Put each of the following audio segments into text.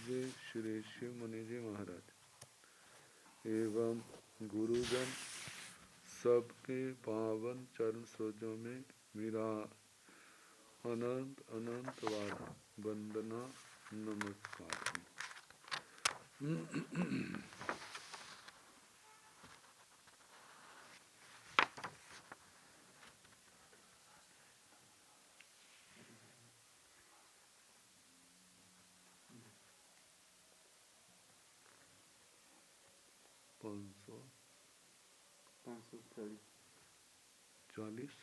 जी श्रेष्ठ मुनि जी महाराज एवं गुरुजन सबके पावन चरण सरोजों में मेरा अनंत अनंत बार वंदना नमस्कार। 540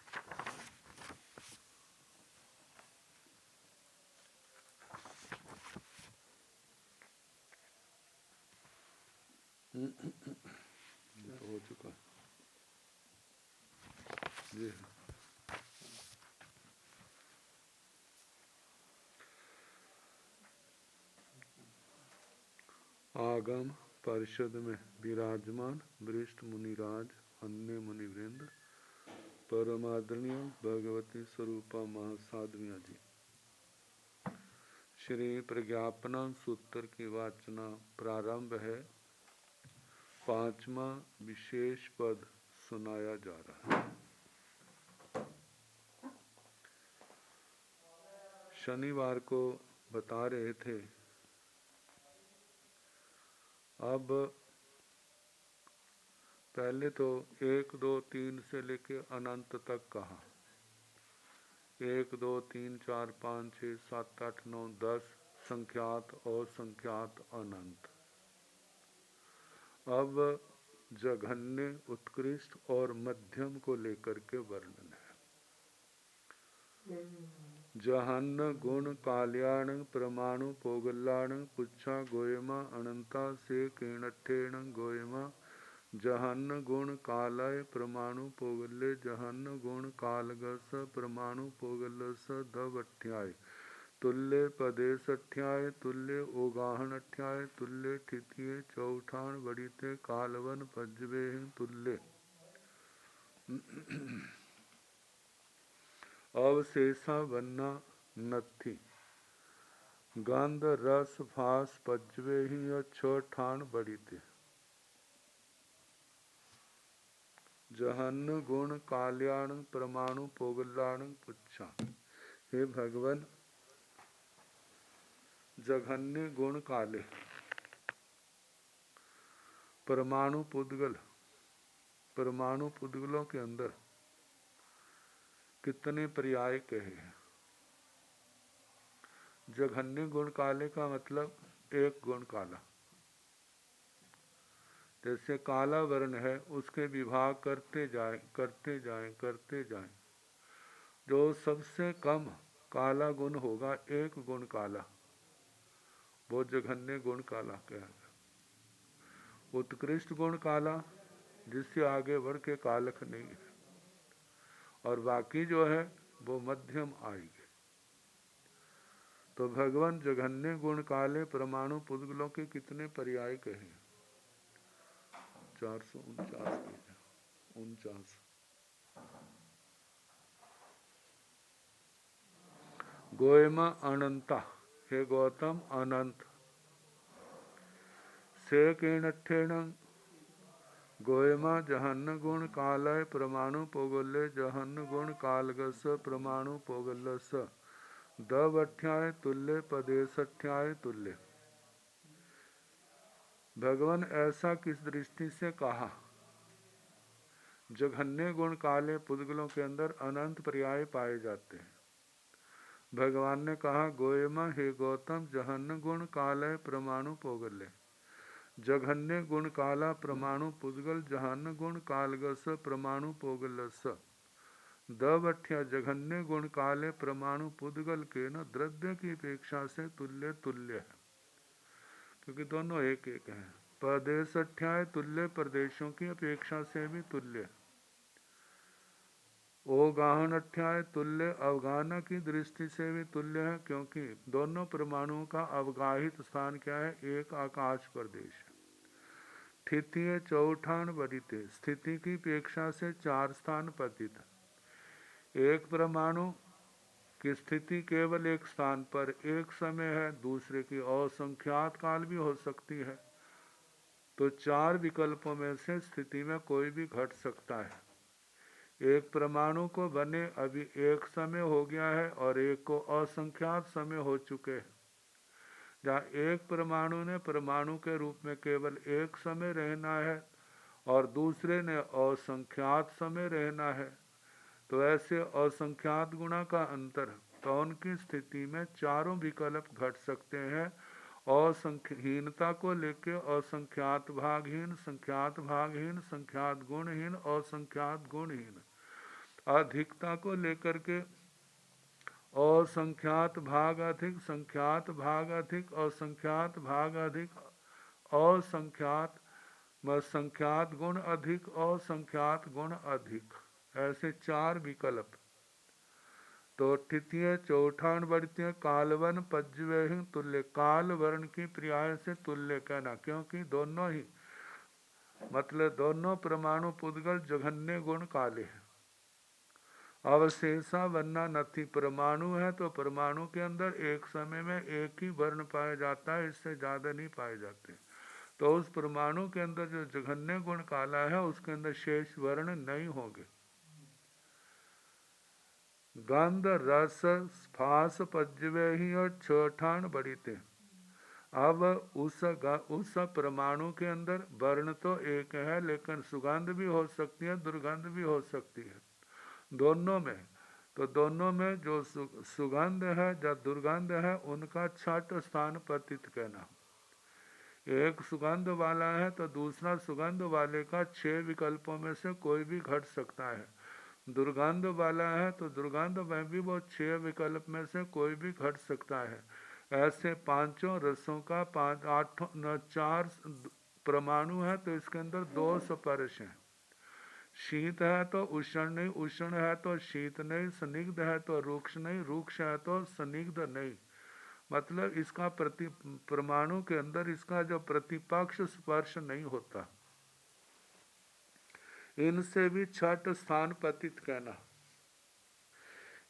तो हो चुका जी। आगम परिषद में विराजमान वरिष्ठ मुनिराज, अन्य मुनिवृंद, परमादरणीय भगवती स्वरूपा महासाध्वियाँ जी, श्री प्रज्ञापना सूत्र की वाचना प्रारंभ है। 5वां विशेष पद सुनाया जा रहा है। शनिवार को बता रहे थे, अब पहले तो 1 2 3 से लेके अनंत तक कहा। 1 2 3 4 5 6 7 8 9 10 संख्यात और संख्यात अनंत। अब जघन्य, उत्कृष्ट और मध्यम को लेकर के वर्णन है। जहान्न गुण काल्याण प्रमाणु पोगल्लाण पुच्छा गोयमा अनंता से कीणठेण गोयमा जहान्न गुण कालय प्रमाणु पोगल्ले जहान्न गुण कालगस प्रमाणु पोगल्लस दवठ्याय तुल्य पदेश अठ्याय तुल्य ओगाहन अठ्याय तुल्य ठितिये चौठान बड़ीते कालवन पज्जवे तुल्य अवशेषा वन्ना नथी गंध रस फास पज्जवे ही छठान बड़ीते जहन्न गुण काल्याण परमाणु पोगलाण पुच्छा। हे भगवान, जघन्य गुण काले परमाणु पुद्गल, परमाणु पुद्गलों के अंदर कितने पर्याय कहे हैं। जघन्य गुण काले का मतलब एक गुण काला, जैसे काला वर्ण है उसके विभाग करते जाए करते जाए करते जाए, जो सबसे कम काला गुण होगा एक गुण काला, वो जघन्य गुण काला कहेगा। उत्कृष्ट गुण काला जिससे आगे बढ़ के कालक नहीं है, और बाकी जो है वो मध्यम आएगी। तो भगवान जघन्य गुण काले परमाणु पुद्गलों के कितने पर्याय कहे? 449। गोयमा अनंता, हे गौतम अनंत। से कीणठेण गोयमा जहन्न गुण कालय परमाणु पोगल्ले जहन्न गुण कालगस परमाणु पोगल्लस दवठ्याय तुल्य पदेशठ्याय तुल्य। भगवान ऐसा किस दृष्टि से कहा? जघन्य गुण काले पुद्गलों के अंदर अनंत पर्याय पाए जाते हैं। भगवान ने कहा गोयमा, हे गौतम, जहन्न गुण कालय परमाणु पोगल्ले, जघन्य गुण काला परमाणु पुद्गल जहन्न गुण कालगस परमाणु पोगलस दवठ्या जघन्य गुण काले परमाणु पुद्गल के न द्रव्य की अपेक्षा से तुल्य तुल्य है, क्योंकि दोनों एक एक हैं। प्रदेश अठ्याय तुल्य प्रदेशों की अपेक्षा से भी तुल्य। ओगाहन अठ्याय तुल्य अवगाहना की दृष्टि से भी तुल्य है, क्योंकि दोनों परमाणुओं का अवगाहित स्थान क्या है? एक आकाश प्रदेश। स्थिति चौठान बदिते, स्थिति की अपेक्षा से 4 स्थान पतित। एक परमाणु कि स्थिति केवल एक स्थान पर एक समय है, दूसरे की असंख्यात काल भी हो सकती है। तो चार विकल्पों में से स्थिति में कोई भी घट सकता है। एक परमाणु को बने अभी एक समय हो गया है और एक को असंख्यात समय हो चुके हैं। जहाँ एक परमाणु ने परमाणु के रूप में केवल एक समय रहना है और दूसरे ने असंख्यात समय रहना है, तो ऐसे असंख्यात गुणा का अंतर कौन की स्थिति में चारों विकल्प घट सकते हैं। असंख्यहीनता को लेके असंख्यात भागहीन, संख्यात भागहीन, संख्यात गुणहीन, असंख्यात गुणहीन। अधिकता को लेकर के असंख्यात भाग अधिक, संख्यात भाग अधिक, असंख्यात भाग अधिक, असंख्यात संख्यात गुण अधिक, असंख्यात गुण अधिक, ऐसे चार विकल्प। तो तृतीय चौठान बढ़ती कालवन पज्जवे तुल्य, काल वर्ण की पर्याय से तुल्य कहना, क्योंकि दोनों ही मतलब दोनों परमाणु पुद्गल जघन्य गुण काले हैं। अवशेषा बनना नथी, परमाणु है तो परमाणु के अंदर एक समय में एक ही वर्ण पाया जाता है, इससे ज्यादा नहीं पाए जाते। तो उस परमाणु के अंदर जो जघन्य गुण काला है उसके अंदर शेष वर्ण नहीं होंगे। गंध रस स्फास पज्जवे ही और छठान बड़ी थे। अब उस परमाणु के अंदर वर्ण तो एक है, लेकिन सुगंध भी हो सकती है, दुर्गंध भी हो सकती है, दोनों में। तो दोनों में जो सुगंध है या दुर्गंध है उनका छठ स्थान पतित कहना। एक सुगंध वाला है तो दूसरा सुगंध वाले का 6 विकल्पों में से कोई भी घट सकता है। दुर्गंध वाला है तो दुर्गंध में भी वो 6 विकल्प में से कोई भी घट सकता है। ऐसे पांचों रसों का 4 परमाणु है तो इसके अंदर 2 स्पर्श हैं। शीत है तो उष्ण नहीं, उष्ण है तो शीत नहीं, स्निग्ध है तो रूक्ष नहीं, रूक्ष है तो स्निग्ध नहीं। मतलब इसका परमाणु के अंदर इसका जो प्रतिपक्ष स्पर्श नहीं होता। इनसे भी छठ स्थान पतित कहना।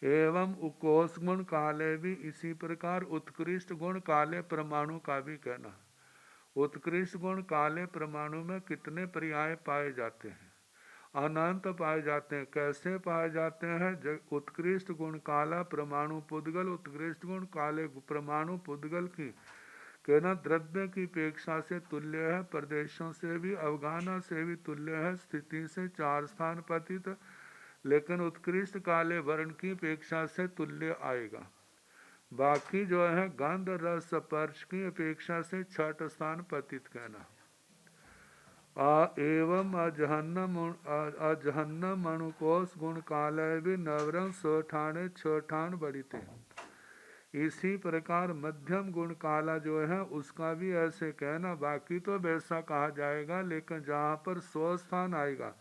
एवं उकोष गुण काले भी इसी प्रकार उत्कृष्ट गुण काले परमाणु का भी कहना। उत्कृष्ट गुण काले परमाणु में कितने पर्याय पाए जाते हैं? अनंत पाए जाते हैं। कैसे पाए जाते हैं? उत्कृष्ट गुण काला परमाणु पुद्गल, उत्कृष्ट गुण काले परमाणु पुद्गल की कहना द्रव्य की अपेक्षा से तुल्य है, प्रदेशों से भी अवगाहना से भी तुल्य है, स्थिति से 4 स्थान पतित, लेकिन उत्कृष्ट काले वर्ण की अपेक्षा से तुल्य आएगा। बाकी जो है गंध रस स्पर्श की अपेक्षा से 6 स्थान पतित कहना। एवं अजहन्न मणुकोश गुण कालय भी नवरंग सोठाने छोठान बड़ी थे। इसी प्रकार मध्यम गुण काला जो है उसका भी ऐसे कहना। बाकी तो वैसा कहा जाएगा, लेकिन जहाँ पर 100 स्थान आएगा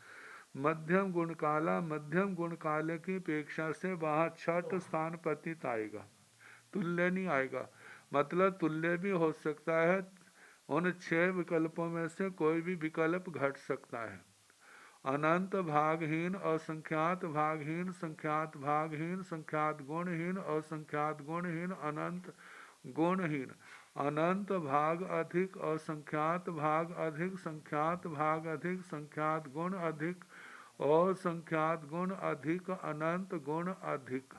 मध्यम गुण काला, मध्यम गुण काले की अपेक्षा से वहाँ 6 स्थान पतित आएगा, तुल्य नहीं आएगा। मतलब तुल्य भी हो सकता है, उन 6 विकल्पों में से कोई भी विकल्प घट सकता है। अनंत भागहीन, असंख्यात भागहीन, संख्यात भागहीन, संख्यात गुणहीन, असंख्यात गुणहीन, अनंत गुणहीन। अनंत भाग अधिक, असंख्यात भाग अधिक, संख्यात भाग अधिक, संख्यात गुण अधिक, असंख्यात गुण अधिक, अनंत गुण अधिक।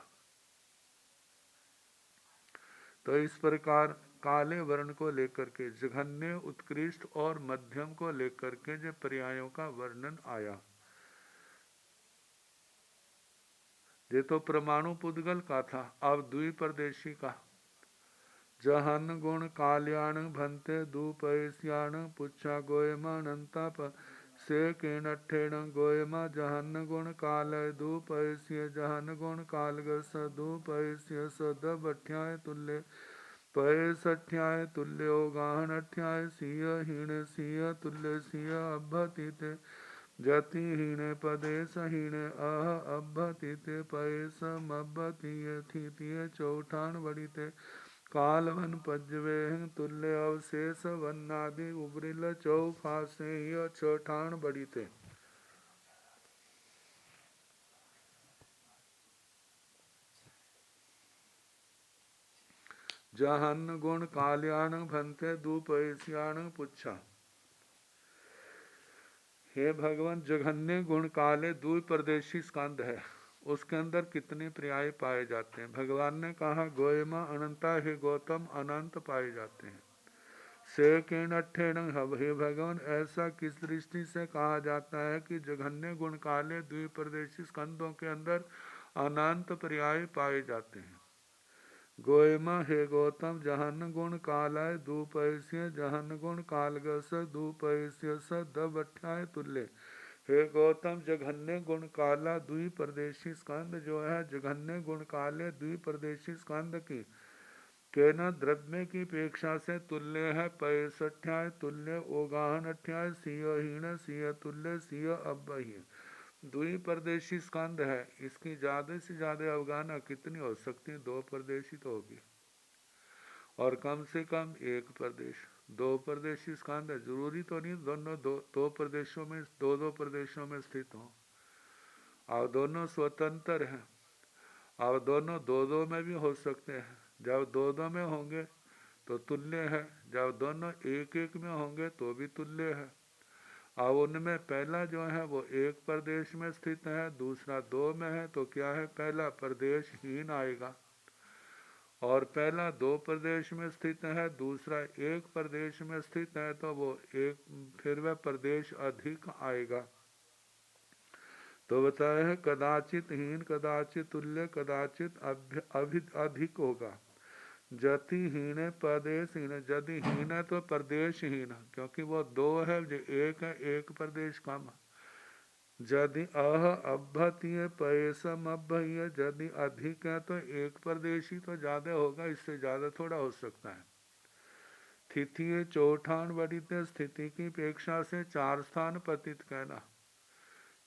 तो इस प्रकार काले वर्ण को लेकर के जघन्य, उत्कृष्ट और मध्यम को लेकर के जो पर्यायों का वर्णन आया। ये तो परमाणु पुद्गल का था। अब द्विप्रदेशी का। जहन गुण काल्याण भंते दुपैस्याण पुच्छा गोयमा अनंता से केणठेण गोयमा जहन गुण कालय दुपैस्य जहन गुण कालगस दुपैस्य सदभठ्याय तुल्य पैसठ्याय तुल्यो गाहनठ्याय सीय हीण सीय तुल्य सीय अभ्यतीते जति हीणे पदे सहीणे अह अभ्यतीते पैसमभ्यतीय थीतीय चौठान बड़ीते कालवन पज्जवे तुल्य अवशेष वन्नादि उबरिल चौफासे छठान बड़ी थे। जहन गुण काल्याण भंते दुपैस्याण पुच्छा। हे भगवान, जघन्य गुण काले दुई परदेशी स्कंद है, उसके अंदर कितने पर्याय पाए जाते हैं। भगवान ने कहा गोयमा अनंता, हे गौतम अनंत पाए जाते हैं। से किण अठेण, हे भगवान ऐसा किस दृष्टि से कहा जाता है कि जघन्य गुण काले द्विप्रदेशी स्कंदों के अंदर अनंत पर्याय पाए जाते हैं। गोयमा, हे गौतम जहन गुण कालाय दुपैस्य, जहन गुण कालगस दुपैस्य स दबठ्याय तुल्य। हे गौतम, जघन्य गुण काला द्विप्रदेशी स्कंद जो है, जघन्य गुण काले द्विप्रदेशी स्कंद की के न द्रव्य की अपेक्षा से तुल्य है। पैसठ्याय तुल्य, ओगाहन अठ्याय, सिय हीण, सिय तुल्य, सिय अब्बही। द्विप्रदेशी स्कंद है, इसकी ज्यादा से ज्यादा अवगाहना कितनी हो सकती है? दो प्रदेशी तो होगी, और कम से कम एक प्रदेश। दो प्रदेशी स्कंद है, जरूरी तो नहीं दोनों दो प्रदेशों में दो प्रदेशों में स्थित हो, और दोनों स्वतंत्र हैं, और दोनों दो में भी हो सकते हैं। जब दो में होंगे तो तुल्य है, जब दोनों एक एक में होंगे तो भी तुल्य है। अब उनमें पहला जो है वो एक प्रदेश में स्थित है, दूसरा दो में है, तो क्या है? पहला प्रदेशहीन आएगा, और पहला दो प्रदेश में स्थित है, दूसरा एक प्रदेश में स्थित है, तो वो एक फिर वह प्रदेश अधिक आएगा। तो बताया है कदाचित हीन, कदाचित तुल्य, कदाचित अधिक होगा। जति हीन प्रदेश हीन, यदि हीन है तो प्रदेश हीन, क्योंकि वो दो है, जो एक है, एक प्रदेश कम। यदि अह अभ्यतीय पैसम अभ्य, यदि अधिक है तो एक प्रदेशी तो ज्यादा होगा, इससे ज्यादा थोड़ा हो सकता है। स्थिति चौठान बढ़ित, स्थिति की अपेक्षा से चार स्थान पतित कहना।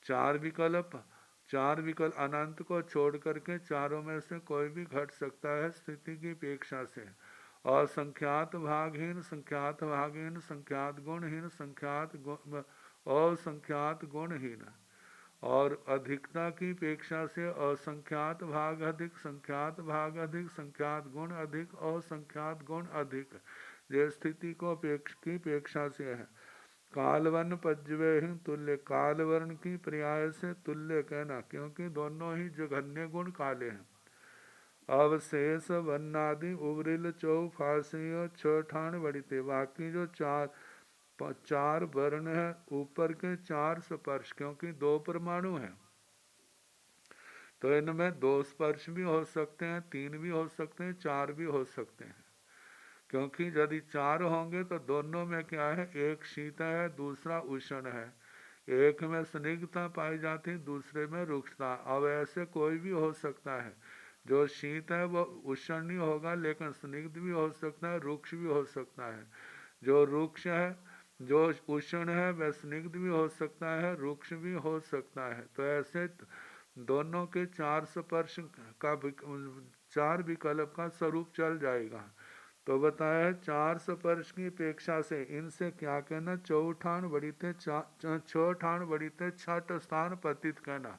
चार विकल्प अनंत को छोड़ करके चारों में से कोई भी घट सकता है स्थिति की अपेक्षा से। असंख्यात भागहीन, संख्यात भागहीन, संख्यात गुणहीन, असंख्यात गुणहीन। और अधिकता की अपेक्षा से असंख्यात भाग अधिक, संख्यात भाग अधिक, संख्यात गुण अधिक, असंख्यात गुण अधिक, ये स्थिति को की अपेक्षा से है। कालवन पज्जवे तुल्य, कालवर्ण की पर्याय से तुल्य कहना, क्योंकि दोनों ही जघन्य गुण काले हैं। अवशेष वन्नादि उबरिल चौफासियों छठान बढ़िते, बाकी जो चार वर्ण है, ऊपर के चार स्पर्श, क्योंकि दो परमाणु हैं तो इनमें दो स्पर्श भी हो सकते हैं, तीन भी हो सकते हैं, चार भी हो सकते हैं। क्योंकि यदि चार होंगे तो दोनों में क्या है? एक शीत है, दूसरा उष्ण है। एक में स्निग्धता पाई जाती है, दूसरे में रुक्षता। अब ऐसे कोई भी हो सकता है, जो शीत है वो उष्ण नहीं होगा, लेकिन स्निग्ध भी हो सकता है, रुक्ष भी हो सकता है। जो रुक्ष है, जो उष्ण है, वह स्निग्ध भी हो सकता है, रुक्ष भी हो सकता है। तो ऐसे दोनों के चार स्पर्श का चार विकल्प का स्वरूप चल जाएगा। तो बताया चार स्पर्श की अपेक्षा से इनसे क्या कहना? चौठान बढ़िते, छठान बढ़िते, छठ स्थान पतित कहना।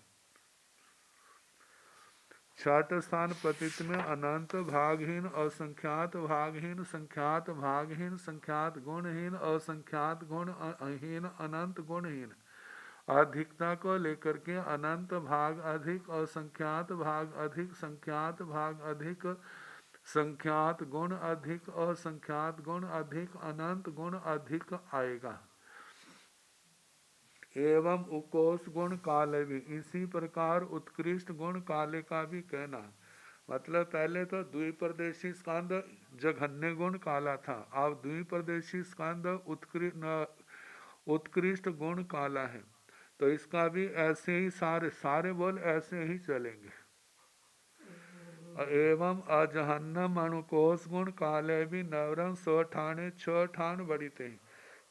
छठ स्थान पतित में अनंत भागहीन, असंख्यात भागहीन, संख्यात भागहीन, संख्यात गुणहीन, असंख्यात गुणहीन, अनंत गुणहीन। अधिकता को लेकर के अनंत भाग अधिक, असंख्यात भाग अधिक, संख्यात भाग अधिक, संख्यात गुण अधिक, असंख्यात गुण अधिक, अनंत गुण अधिक आएगा। एवं उकोष गुण काले भी, इसी प्रकार उत्कृष्ट गुण काले का भी कहना। मतलब पहले तो द्विप्रदेशी स्कंद जघन्य गुण काला था, अब द्विप्रदेशी स्कंद उत्कृष्ट गुण काला है। तो इसका भी ऐसे ही सारे बोल ऐसे ही चलेंगे। एवं अजहन्नम अणुकोष गुण काले भी नवरम स्वठाने छ ठान बढ़िते।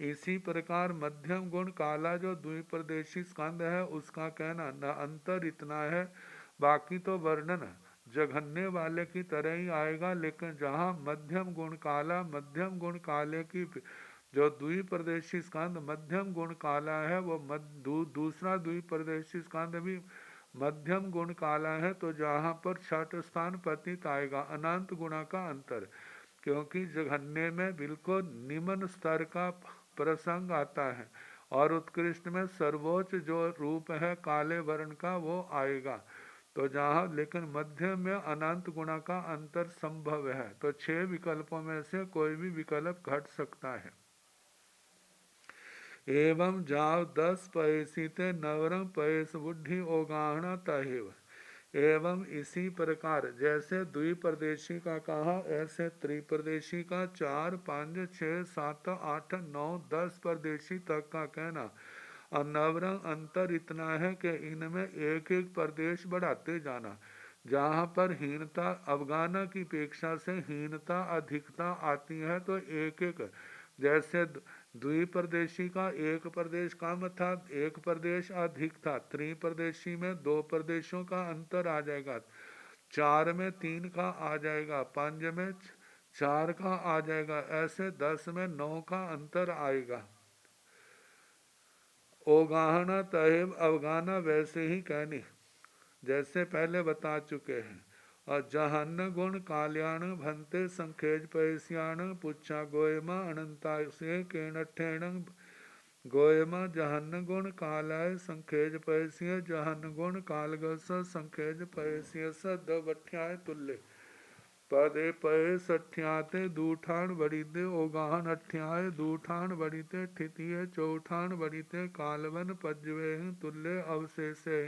इसी प्रकार मध्यम गुण काला जो द्विप्रदेशी स्कंद है, उसका कहना न अंतर इतना है, बाकी तो वर्णन जघन्य वाले की तरह ही आएगा, लेकिन जहाँ मध्यम गुण काला, मध्यम गुण काले की जो द्विप्रदेशी स्कंद मध्यम गुण काला है, वो दूसरा द्विप्रदेशी स्कंद भी मध्यम गुण काला है। तो जहाँ पर छठ स्थान पतित आएगा, अनंत गुणा का अंतर। क्योंकि जघन्य में बिल्कुल निम्न स्तर का प्रसंग आता है और उत्कृष्ट में सर्वोच्च जो रूप है काले वर्ण का वो आएगा। तो जहाँ लेकिन मध्य में अनंत गुणा का अंतर संभव है, तो 6 विकल्पों में से कोई भी विकल्प घट सकता है। एवं जाव 10 पयसीते नवरंग पयस बुद्धि ओगाहना तहेव। एवं इसी प्रकार जैसे द्विप्रदेशी का कहा, ऐसे त्रिप्रदेशी का 4, 5, 6, 7, 8, 9, 10 प्रदेशी तक का कहना। और नवरंग अंतर इतना है कि इनमें एक एक प्रदेश बढ़ाते जाना। जहाँ पर हीनता अवगाना की अपेक्षा से हीनता अधिकता आती है, तो एक एक जैसे द्विप्रदेशी का एक प्रदेश कम था, एक प्रदेश अधिक था, त्रिप्रदेशी में 2 प्रदेशों का अंतर आ जाएगा, 4 में 3 का आ जाएगा, 5 में 4 का आ जाएगा, ऐसे 10 में 9 का अंतर आएगा। ओगाहना तहेब अवगाना वैसे ही कहनी जैसे पहले बता चुके हैं। और जहन्न गुण काल्याण भंते संखेज पैस्याण पुच्छा गोयमा अनंता से केणठेण गोयमा जहन्न गुण कालाय संखेज पैस्य जहन्न गुण कालगस संखेज पैस्य द बठ्याय तुल्य पदे पय सठ्याते दूठान बड़ीते ओगाहन अठ्याय दूठान बड़ीते ठितिये चौठान बड़ीते कालवन पज्वे तुल्य अवशेषे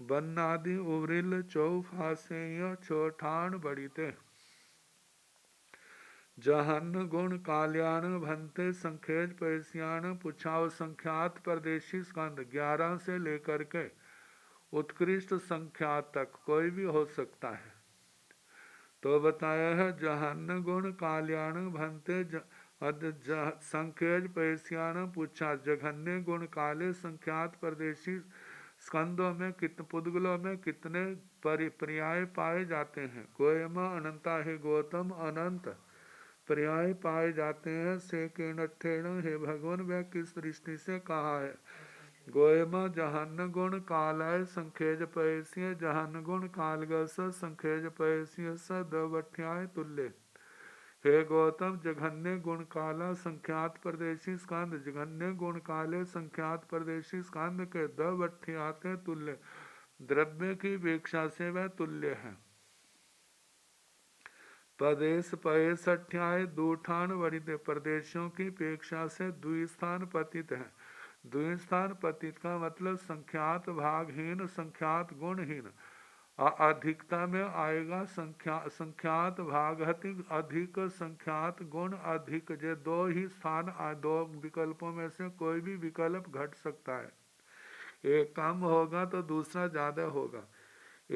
बन्नादि उवरिल चौफासेय चौठान बड़ीते। जहन्न गुण काल्याण भंते संखेज पैस्याण पुछाव संख्यात परदेशी स्कंद 11 से लेकर के उत्कृष्ट संख्यात तक कोई भी हो सकता है। तो बताया है जहन्न गुण काल्याण भंते संखेज पैस्याण पूछा जघन्य गुण काले संख्यात परदेशी स्कंदों में पुद्गलों में कितने पर्याय पाए जाते हैं। गोयमा अनंता है गौतम अनंत पर्याय पाए जाते हैं। से केणठेण हे भगवान वह किस दृष्टि से कहा है। गोयमा जहन्न गुण कालाय संखेज पैस्य जहन्न गुण कालगस संखेज पैस्य स दवठ्याय तुल्य। हे गौतम जघन्य गुण काला संख्यात प्रदेशी स्कंद जघन्य गुण काले संख्यात प्रदेशी स्कंद के दवठ्याते तुल्य द्रव्य की अपेक्षा से वह तुल्य है। प्रदेश पैसठ्याय दूठान वरित प्रदेशों की अपेक्षा से द्विस्थान पतित है। द्विस्थान पतित का मतलब संख्यात भागहीन संख्यात गुणहीन। अधिकता में आएगा संख्यात भागहतिक अधिक संख्यात गुण अधिक। जो 2 ही स्थान 2 विकल्पों में से कोई भी विकल्प घट सकता है। एक कम होगा तो दूसरा ज्यादा होगा।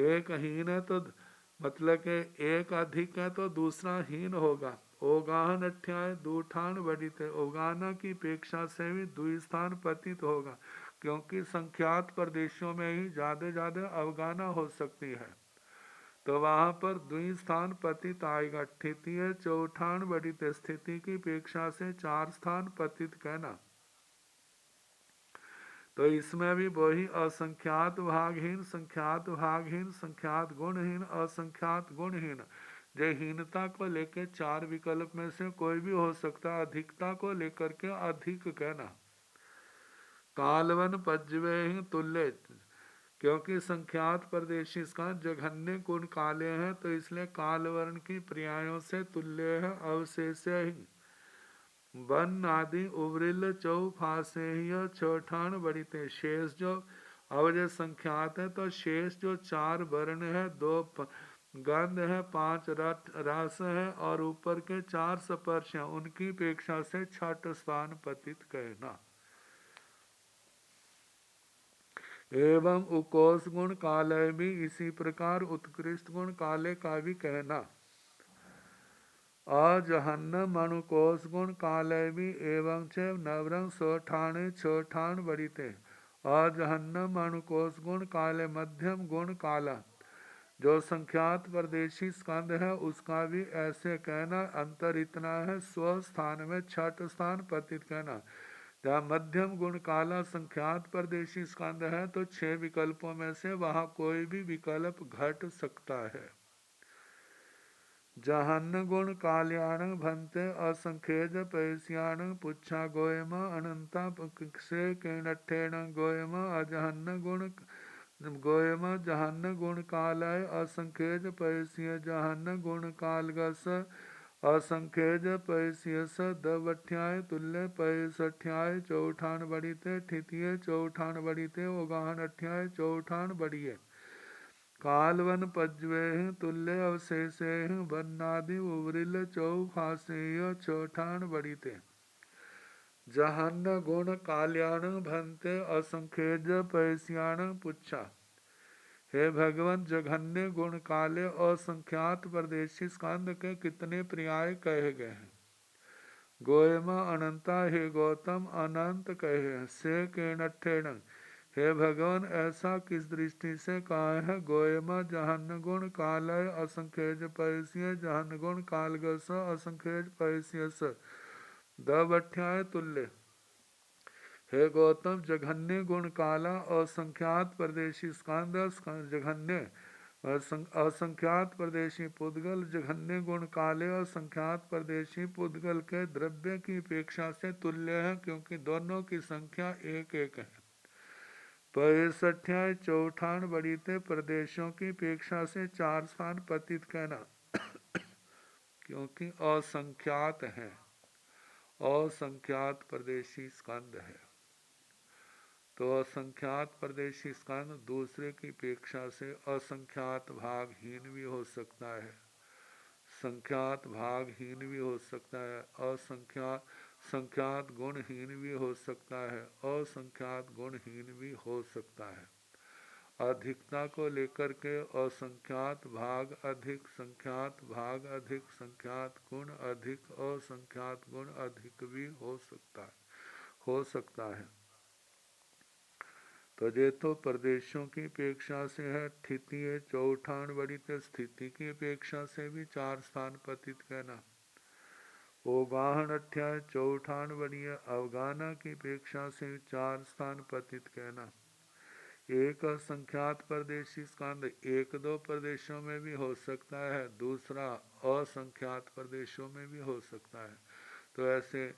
एक हीन है तो मतलब के एक अधिक है तो दूसरा हीन होगा। ओगाहन अठ्याय दूठान बढ़ित है। ओगाना की अपेक्षा से भी द्विस्थान पतित होगा, क्योंकि संख्यात प्रदेशों में ही ज्यादा अवगाना हो सकती है, तो वहां पर द्विस्थान पतित आएगा। ठितिय चौठान बढ़ित स्थिति की अपेक्षा से 4 स्थान पतित कहना। तो इसमें भी वही असंख्यात भागहीन संख्यात भागहीन संख्यात गुणहीन असंख्यात गुणहीन। जो हीनता को लेकर 4 विकल्प में से कोई भी हो सकता। अधिकता को लेकर के अधिक कहना। कालवन पज्वे ही तुल्य, क्योंकि संख्यात प्रदेशी का जघन्य गुण काले हैं, तो इसलिए कालवर्ण की पर्यायों से तुल्य है। अवशेष ही वन आदि उवरिल चौफासे चौठान बड़ीते। शेष जो अब जो संख्यात है, तो शेष जो 4 वर्ण है, 2 गंध है, 5 रस है और ऊपर के 4 स्पर्श हैं, उनकी अपेक्षा से 6 स्थान पतित कहना। एवं उकोष गुण काले भी इसी प्रकार उत्कृष्ट गुण काले का भी कहना। अजहन्न मनुकोष गुण काले भी एवं च नवरंग सोठाने छोठान बड़ीते। अजहन्न मनुकोष गुण काले मध्यम गुण काला। जो संख्यात प्रदेशी स्कंद है उसका भी ऐसे कहना। अंतर इतना है, स्व स्थान में 6 स्थान पतित कहना। जहाँ मध्यम गुण काला संख्यात प्रदेशी स्कंद है, तो 6 विकल्पों में से वहां कोई भी विकल्प घट सकता है। जहन गुण काल्याण भंते असंख्यज पैस्याण पुच्छा गोयम अनंता से किणठेण गोयम अजहन गुण गोयम जहन गुण कालय असंख्यज पैस्य जहन गुण कालगस असंख्यज पैस्यस दवठ्याय तुल्य पैसठ्याय चौठान बड़ीते ठितिये चौठान बड़ीते उगाहन अठ्याय चौठान बड़िये कालवन पज्वेह तुल्य अवशेषेह बन्नादि उवरिल चौफासेय चौठान बड़ीते जहन्न गुण काल्याण भंते असंख्यज पैस्याण पुच्छा। हे भगवान, जघन्य गुण काले असंख्यात परदेशी स्कंद के कितने पर्याय कहे गए हैं। गोयमा अनंता, हे गौतम अनंत कहे हैं। से केणठेण, हे भगवान ऐसा किस दृष्टि से कहा है। गोयमा जहन गुण कालय असंख्यज पैस्य जहन गुण कालगस असंख्यज पैस्यस दवठ्याय तुल्य। हे गौतम, जघन्य गुण काला असंख्यात परदेशी स्कंद जघन्य असंख्यात परदेशी पुद्गल जघन्य गुण काले असंख्यात परदेशी पुद्गल के द्रव्य की अपेक्षा से तुल्य है, क्योंकि दोनों की संख्या एक एक है। पैसठ्याय चौठान बड़ीते प्रदेशों की अपेक्षा से 4 स्थान पतित कहना क्योंकि असंख्यात है। असंख्यात प्रदेशी स्कंद है तो असंख्यात प्रदेशी स्कंद दूसरे की अपेक्षा से असंख्यात भागहीन भी हो सकता है, संख्यात भागहीन भी हो सकता है, असंख्यात संख्यात गुणहीन भी हो सकता है, असंख्यात गुणहीन भी हो सकता है। अधिकता को लेकर के असंख्यात भाग अधिक, संख्यात भाग अधिक, संख्यात गुण अधिक, असंख्यात गुण अधिक भी हो सकता है। तो ये तो प्रदेशों की अपेक्षा से है। स्थिति चौठान बड़ी, तो स्थिति की अपेक्षा से भी 4 स्थान पतित कहना। ओगाहन अठ्याय चौठान बड़ी, अवगाना की अपेक्षा से 4 स्थान पतित कहना। एक असंख्यात प्रदेशी स्कंद 1-2 प्रदेशों में भी हो सकता है, दूसरा असंख्यात प्रदेशों में भी हो सकता है। तो ऐसे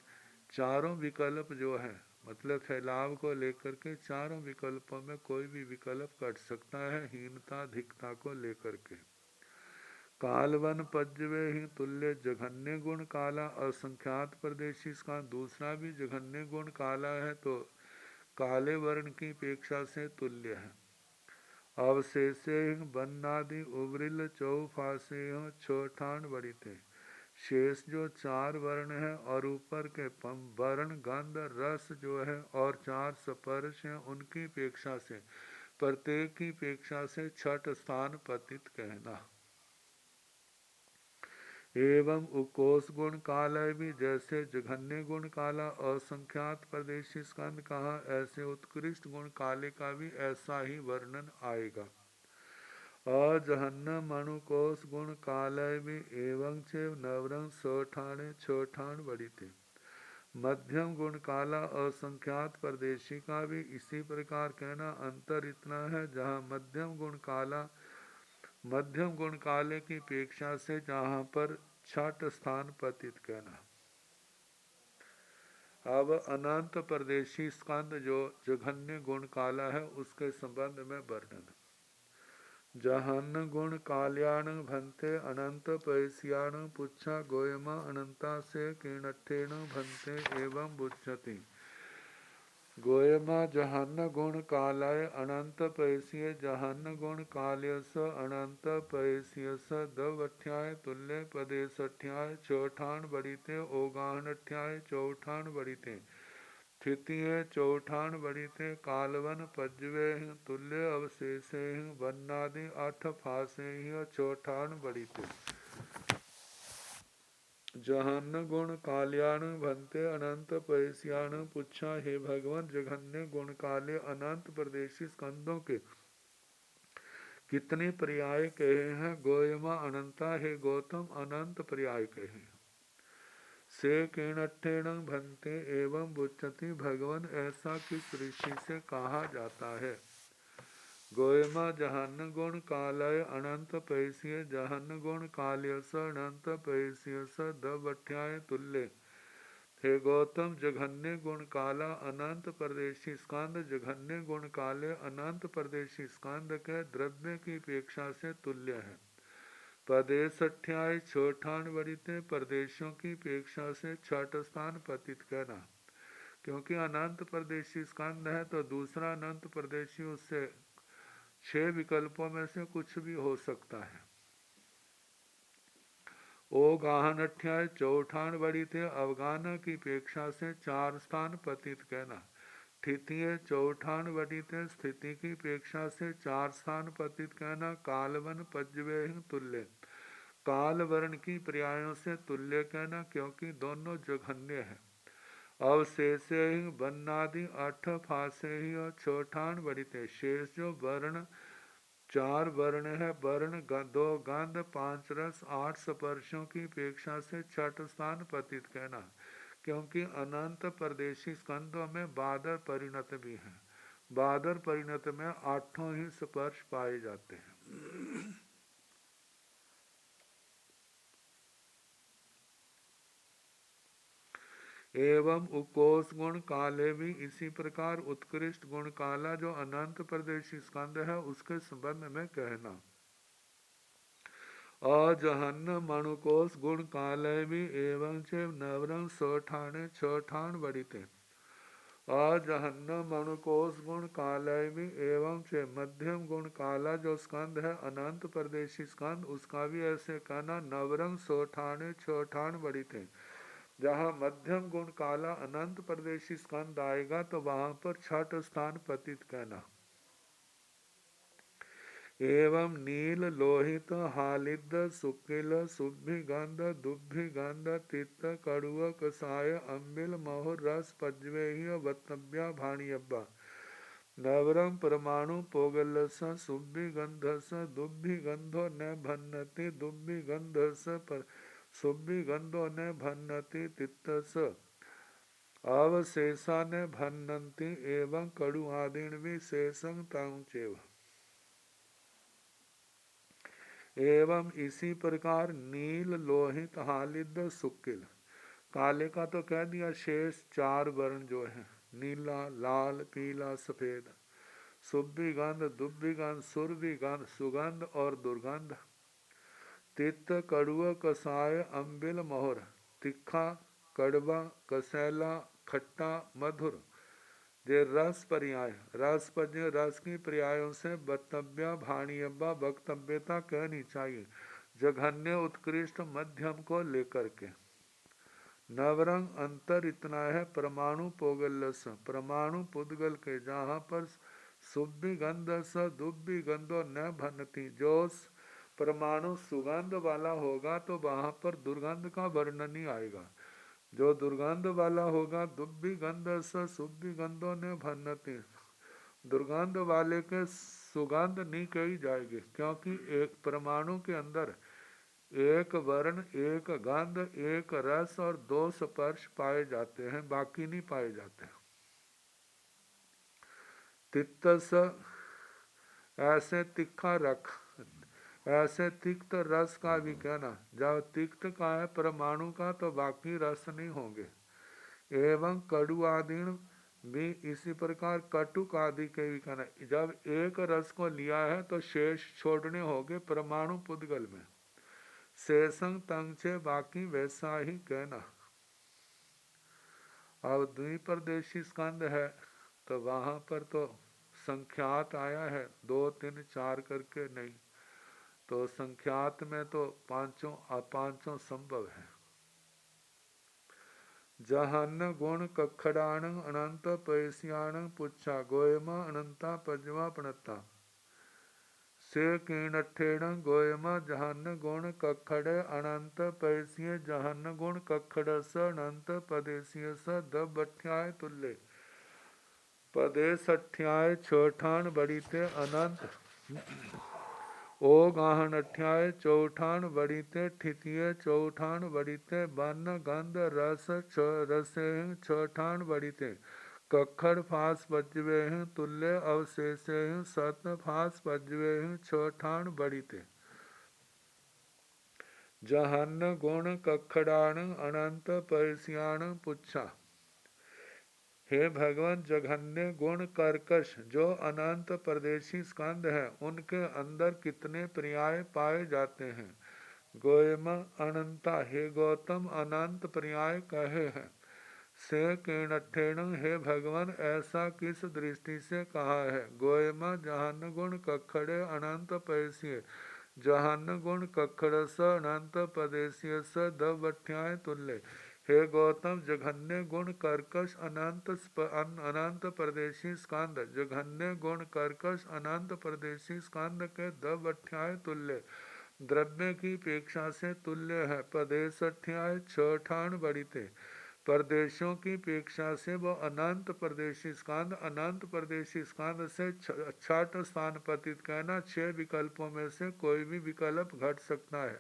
चारों विकल्प जो है, मतलब फैलाव को लेकर के चारों विकल्पों में कोई भी विकल्प कट सकता है, हीनता अधिकता को लेकर के। कालवन पज्जवे ही तुल्य जघन्य गुण काला असंख्यात प्रदेशी का दूसरा भी जघन्य गुण काला है तो काले वर्ण की अपेक्षा से तुल्य है। अवशेषे बन्नादि उवरिल चौफासे छोठान बड़ी थे। शेष जो 4 वर्ण है और ऊपर के वर्ण गंध रस जो है और 4 स्पर्श हैं, उनकी अपेक्षा से प्रत्येक की अपेक्षा से 6 स्थान पतित कहना। एवं उकोस गुण कालय भी जैसे जघन्य गुण काला असंख्यात प्रदेशी स्कंद कहा, ऐसे उत्कृष्ट गुण काले का भी ऐसा ही वर्णन आएगा। अजहन्न मणुकोश गुण कालय में एवं चे नवरंग सोठाने छोठान बड़ी थे। मध्यम गुण काला असंख्यात परदेशी का भी इसी प्रकार कहना। अंतर इतना है जहाँ मध्यम गुण काले की अपेक्षा से जहाँ पर 6 स्थान पतित कहना। अब अनंत परदेशी स्कंद जो जघन्य गुण काला है उसके संबंध में वर्णन। जहन गुण काल्याण भंते अनंत पैस्याण पुच्छा गोयमा अनंता से किणठेण भंते एवं बुच्छति। गोयमा जहन गुण कालाय अनंत पैस्य जहन गुण काल्यस अनंत पैस्यस दवठ्याय तुल्य पदेशठ्याय चौठान बड़ीते ओगाहन अठ्याय चौठान बड़ीते तृतीय चौठान बड़ीते कालवन पज्जवे तुल्य अवशेषे बन्नादि 8 फासे चौठान बड़ीते। जहन गुण काल्याण भंते अनंत पैस्याण पुच्छा। हे भगवान, जघन्य गुण काले अनंत प्रदेशी स्कंदों के कितने पर्याय कहे हैं। गोयमा अनंता, हे गौतम अनंत पर्याय कहे। से किणठेण भंते एवं बुच्छति। भगवान ऐसा किस ऋषि से कहा जाता है। गोयमा जहन गुण कालय अनंत पैसिय जहन गुण काल्यस अनंत पैसियस दबठ्याय तुल्य। हे गौतम जघन्य गुण काला अनंत परदेशी स्कंद जघन्य गुण काले अनंत परदेशी स्कंद के द्रव्य की अपेक्षा से तुल्य है। प्रदेश अठ्याय छोठान वरिते परदेशों की अपेक्षा से छठ स्थान पतित कहना, क्योंकि अनंत परदेशी स्कंद है तो दूसरा अनंत परदेशी उससे 6 विकल्पों में से कुछ भी हो सकता है। ओ गाहन अठ्याय चौठान बड़ी थे अवगाना की अपेक्षा से 4 स्थान पतित कहना। स्थितिये चौठान बड़ी थे स्थिति की अपेक्षा से 4 स्थान पतित कहना। कालवन पज्जवे तुल्य काल वर्ण की पर्यायों से तुल्य कहना, क्योंकि दोनों जघन्य है। अवशेष वन्नादि 8 फासे ही और चौठान बड़ीते शेष जो वर्ण 4 वर्ण है, वर्ण 2 गंध 5 रस 8 स्पर्शों की अपेक्षा से छठ स्थान पतित कहना, क्योंकि अनंत परदेशी स्कंदों में बादर परिणत भी हैं। बादर परिणत में 8 ही स्पर्श पाए जाते हैं। एवं उकोष गुण काले भी इसी प्रकार उत्कृष्ट गुण काला जो अनंत प्रदेशी स्कंद है उसके संबंध में कहना। अजहन्न मणुकोष गुण काले भी एवं चे नवरंग सोठाने छोठान बड़ीते। अजहन्न मणुकोष गुण कालय भी एवं चे मध्यम गुण काला जो स्कंद है अनंत प्रदेशी स्कंद उसका भी ऐसे कहना। नवरंग सोठाने छोठान बड़ीते जहाँ मध्यम गुण काला अनंत प्रदेशी स्कंद आएगा तो वहां पर छठ स्थान पतित कहना। एवं नील लोहित हालिद सुकिल सुभिगंध दुभिगंध तित्त कड़ुआ कसाय अम्बिल महुर रस पज्वेह वत्तव्या भाणियब्बा। नवरम परमाणु पोगलस सुभिगंधस दुभिगंधो न भन्नति दुभिगंधस पर सुभिगंधो न भन्नति तित्तस अवशेषा न भन्नति एवं कड़ु आदीन विशेषं तांचेव। एवं इसी प्रकार नील लोहित हालिद सुकिल काले का तो कह दिया, शेष 4 वर्ण जो है नीला लाल पीला सफेद, सुभिगंध दुभिगंध सुरभिगंध सुगंध और दुर्गंध, तित्त कड़ुआ कसाय अम्बिल मोहर तिखा कड़वा कसैला खट्टा मधुर। जे रस पर्याय रस पद्य रस की पर्यायों से वक्तव्य भाणियब्बा वक्तव्यता कहनी चाहिए जघन्य उत्कृष्ट मध्यम को लेकर के। नवरंग अंतर इतना है परमाणु पोगलस परमाणु पुद्गल के जहाँ पर सुभिगंध स दुभिगंधो न भन्नति जो परमाणु सुगंध वाला होगा तो वहाँ पर दुर्गंध का वर्णन नहीं आएगा। जो दुर्गंध वाला होगा दुभिगंध स सुभिगंधो ने भन्नति दुर्गंध वाले के सुगंध नहीं कही जाएगी, क्योंकि एक परमाणु के अंदर एक वर्ण एक गंध एक रस और 2 स्पर्श पाए जाते हैं, बाकी नहीं पाए जाते। तिक्तस ऐसे तिखा रख ऐसे तिक्त रस का भी कहना, जब तिक्त का है परमाणु का तो बाकी रस नहीं होंगे। एवं कड़ु आदि भी इसी प्रकार कटुक आदि के भी कहना, जब एक रस को लिया है तो शेष छोड़ने होंगे परमाणु पुद्गल में। शेषंग तंग से बाकी वैसा ही कहना। अब द्विप्रदेशी स्कंद है तो वहां पर तो संख्यात आया है 2 3 4 करके नहीं, तो संख्यात में तो पांचों संभव है। जहन्न गुण कखड़ाण अनंत पैसियाण पुच्छा गोयमा अनंता पजवा पणता से कीणठेण गोयमा जहन्न गुण कखड़े अनंत पैसिय जहन्न गुण कखड़स अनंत पदेशिय स दबठ्याय तुल्य। पदेश अठ्याय छोठान बड़ीते अनंत ओ गाहन अठ्याय चौठान बड़ीते ठितिये चौठान बड़ीते बन गंध रस रसे छोठान बड़ीते कखड़ फास पजवे तुल्य अवशेषे सत फास पजवे छोठान बड़ीते। जहन्न गुण कखड़ाण अनंत परस्याण पुच्छा। हे भगवान, जघन्य गुण कर्कश जो अनंत परदेशी स्कंद है, उनके अंदर कितने पर्याय पाए जाते हैं। गोयम अनंता, हे गौतम अनंत पर्याय कहे हैं। से किणठेण, हे भगवान ऐसा किस दृष्टि से कहा है। गोयम जहन गुण कखड़े अनंत पैसिय, जहन गुण कखड़ स अनंत पदेशीय स दवठ्याय तुल्य। हे गौतम, जघन्य गुण कर्कश अनंत परदेशी स्कंद, जघन्य गुण कर्कश अनंत परदेशी स्कंद के दवठ्याय तुल्य, द्रव्य की अपेक्षा से तुल्य है। पदेश अठ्याय छठान बड़ीते, प्रदेशों की अपेक्षा से वह अनंत प्रदेशी स्कंद, अनंत प्रदेशी स्कंद से छठ स्थान पतित कहना। 6 विकल्पों में से कोई भी विकल्प घट सकता है।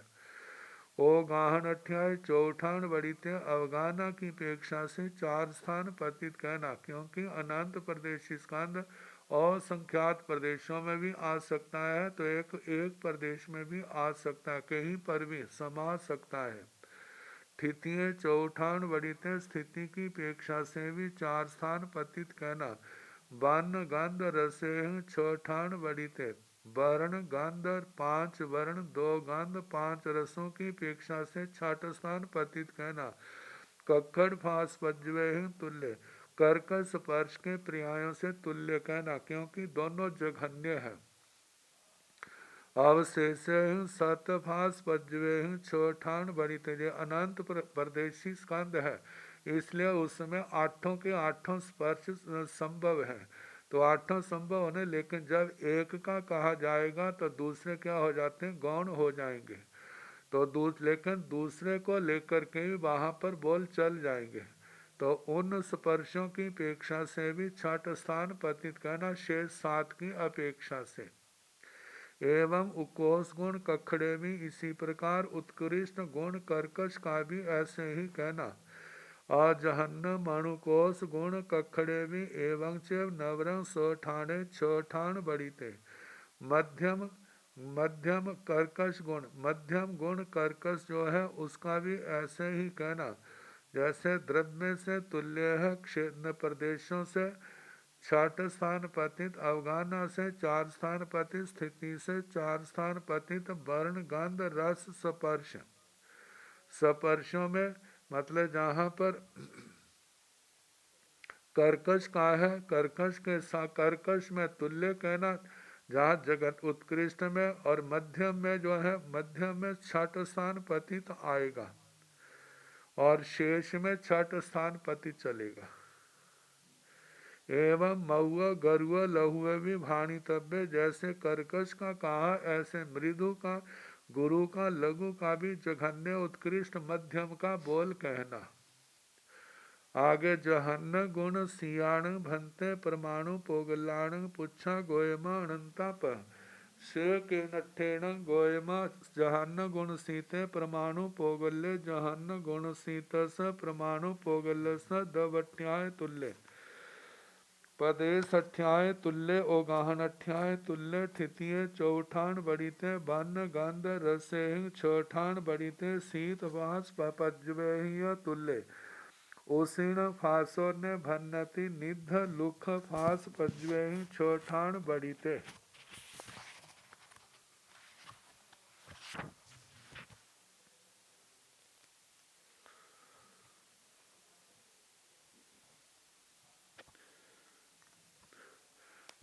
ओ गाहन अठ्याय चौठान बड़ीते, अवगाना की अपेक्षा से 4 स्थान पतित कहना, क्योंकि अनंत प्रदेशी स्कंद असंख्यात प्रदेशों में भी आ सकता है, तो एक प्रदेश में भी आ सकता है, कहीं पर भी समा सकता है। स्थितिये चौठान बड़ीते, स्थिति की अपेक्षा से भी 4 स्थान पतित कहना। वन गंध रसे छठान बड़ीते, वर्ण गंध 5 वर्ण 2 गंध 5 रसों की अपेक्षा से छठ स्थान पतित कहना। कक्कड़ फास पजवे तुल्य, कर्कश स्पर्श के पर्यायों से तुल्य कहना, क्योंकि दोनों जघन्य है। अवशेष सत फास पजवे छोठान बड़ीते, जो अनंत परदेशी स्कंद है, इसलिए उसमें 8 के 8 स्पर्श संभव है। तो 8 संभव होने, लेकिन जब एक का कहा जाएगा तो दूसरे क्या हो जाते हैं, गौण हो जाएंगे। तो लेकिन दूसरे को लेकर के भी वहाँ पर बोल चल जाएंगे। तो उन स्पर्शों की अपेक्षा से भी छठ स्थान पतित कहना, शेष 7 की अपेक्षा से। एवं उकोष गुण कखड़े भी इसी प्रकार, उत्कृष्ट गुण कर्कश का भी ऐसे ही कहना। अजहन्न मणुकोष गुण कखड़े भी एवं च नवरं सोठाने छोठान बड़ीते। मध्यम कर्कश गुण, मध्यम गुण कर्कश जो है उसका भी ऐसे ही कहना। जैसे द्रव्य से तुल्य है, क्षेत्र प्रदेशों से 6 स्थान पतित, अवगाना से 4 स्थान पतित, स्थिति से 4 स्थान पतित, वर्ण गंध रस स्पर्श। स्पर्शों में मतलब जहाँ पर कर्कश का है, कर्कश के साथ कर्कश में तुल्य कहना, जहाँ जगत उत्कृष्ट में, और मध्यम में जो है, मध्यम में 6 स्थान पतित आएगा, और शेष में 6 स्थान पतित चलेगा। एवं मऊआ गरुआ लहुआ भी भाणितव्य, जैसे कर्कश का कहा, ऐसे मृदु का, गुरु का, लघु का भी जघन्य उत्कृष्ट मध्यम का बोल कहना। आगे जहन्न गुण सियाण भंते परमाणु पोगलाण पुच्छा गोयमा अनंताप। से के नठेण गोयमा जहन्न गुण सीते परमाणु पोगल्य, जहन्न गुण सीत स परमाणु पोगल्य स दवट्याय तुल्य। पदेश अठ्याय तुल्य, ओगाहन अठ्याय तुल्य, थितिये चौठान बड़ीते, बन्न गंध रसे छोठान बड़ीते, शीत वास पजवे तुल्य। उसीण फासोन्य भन्नति निध लुख फास पजवे छोठान बड़ीते।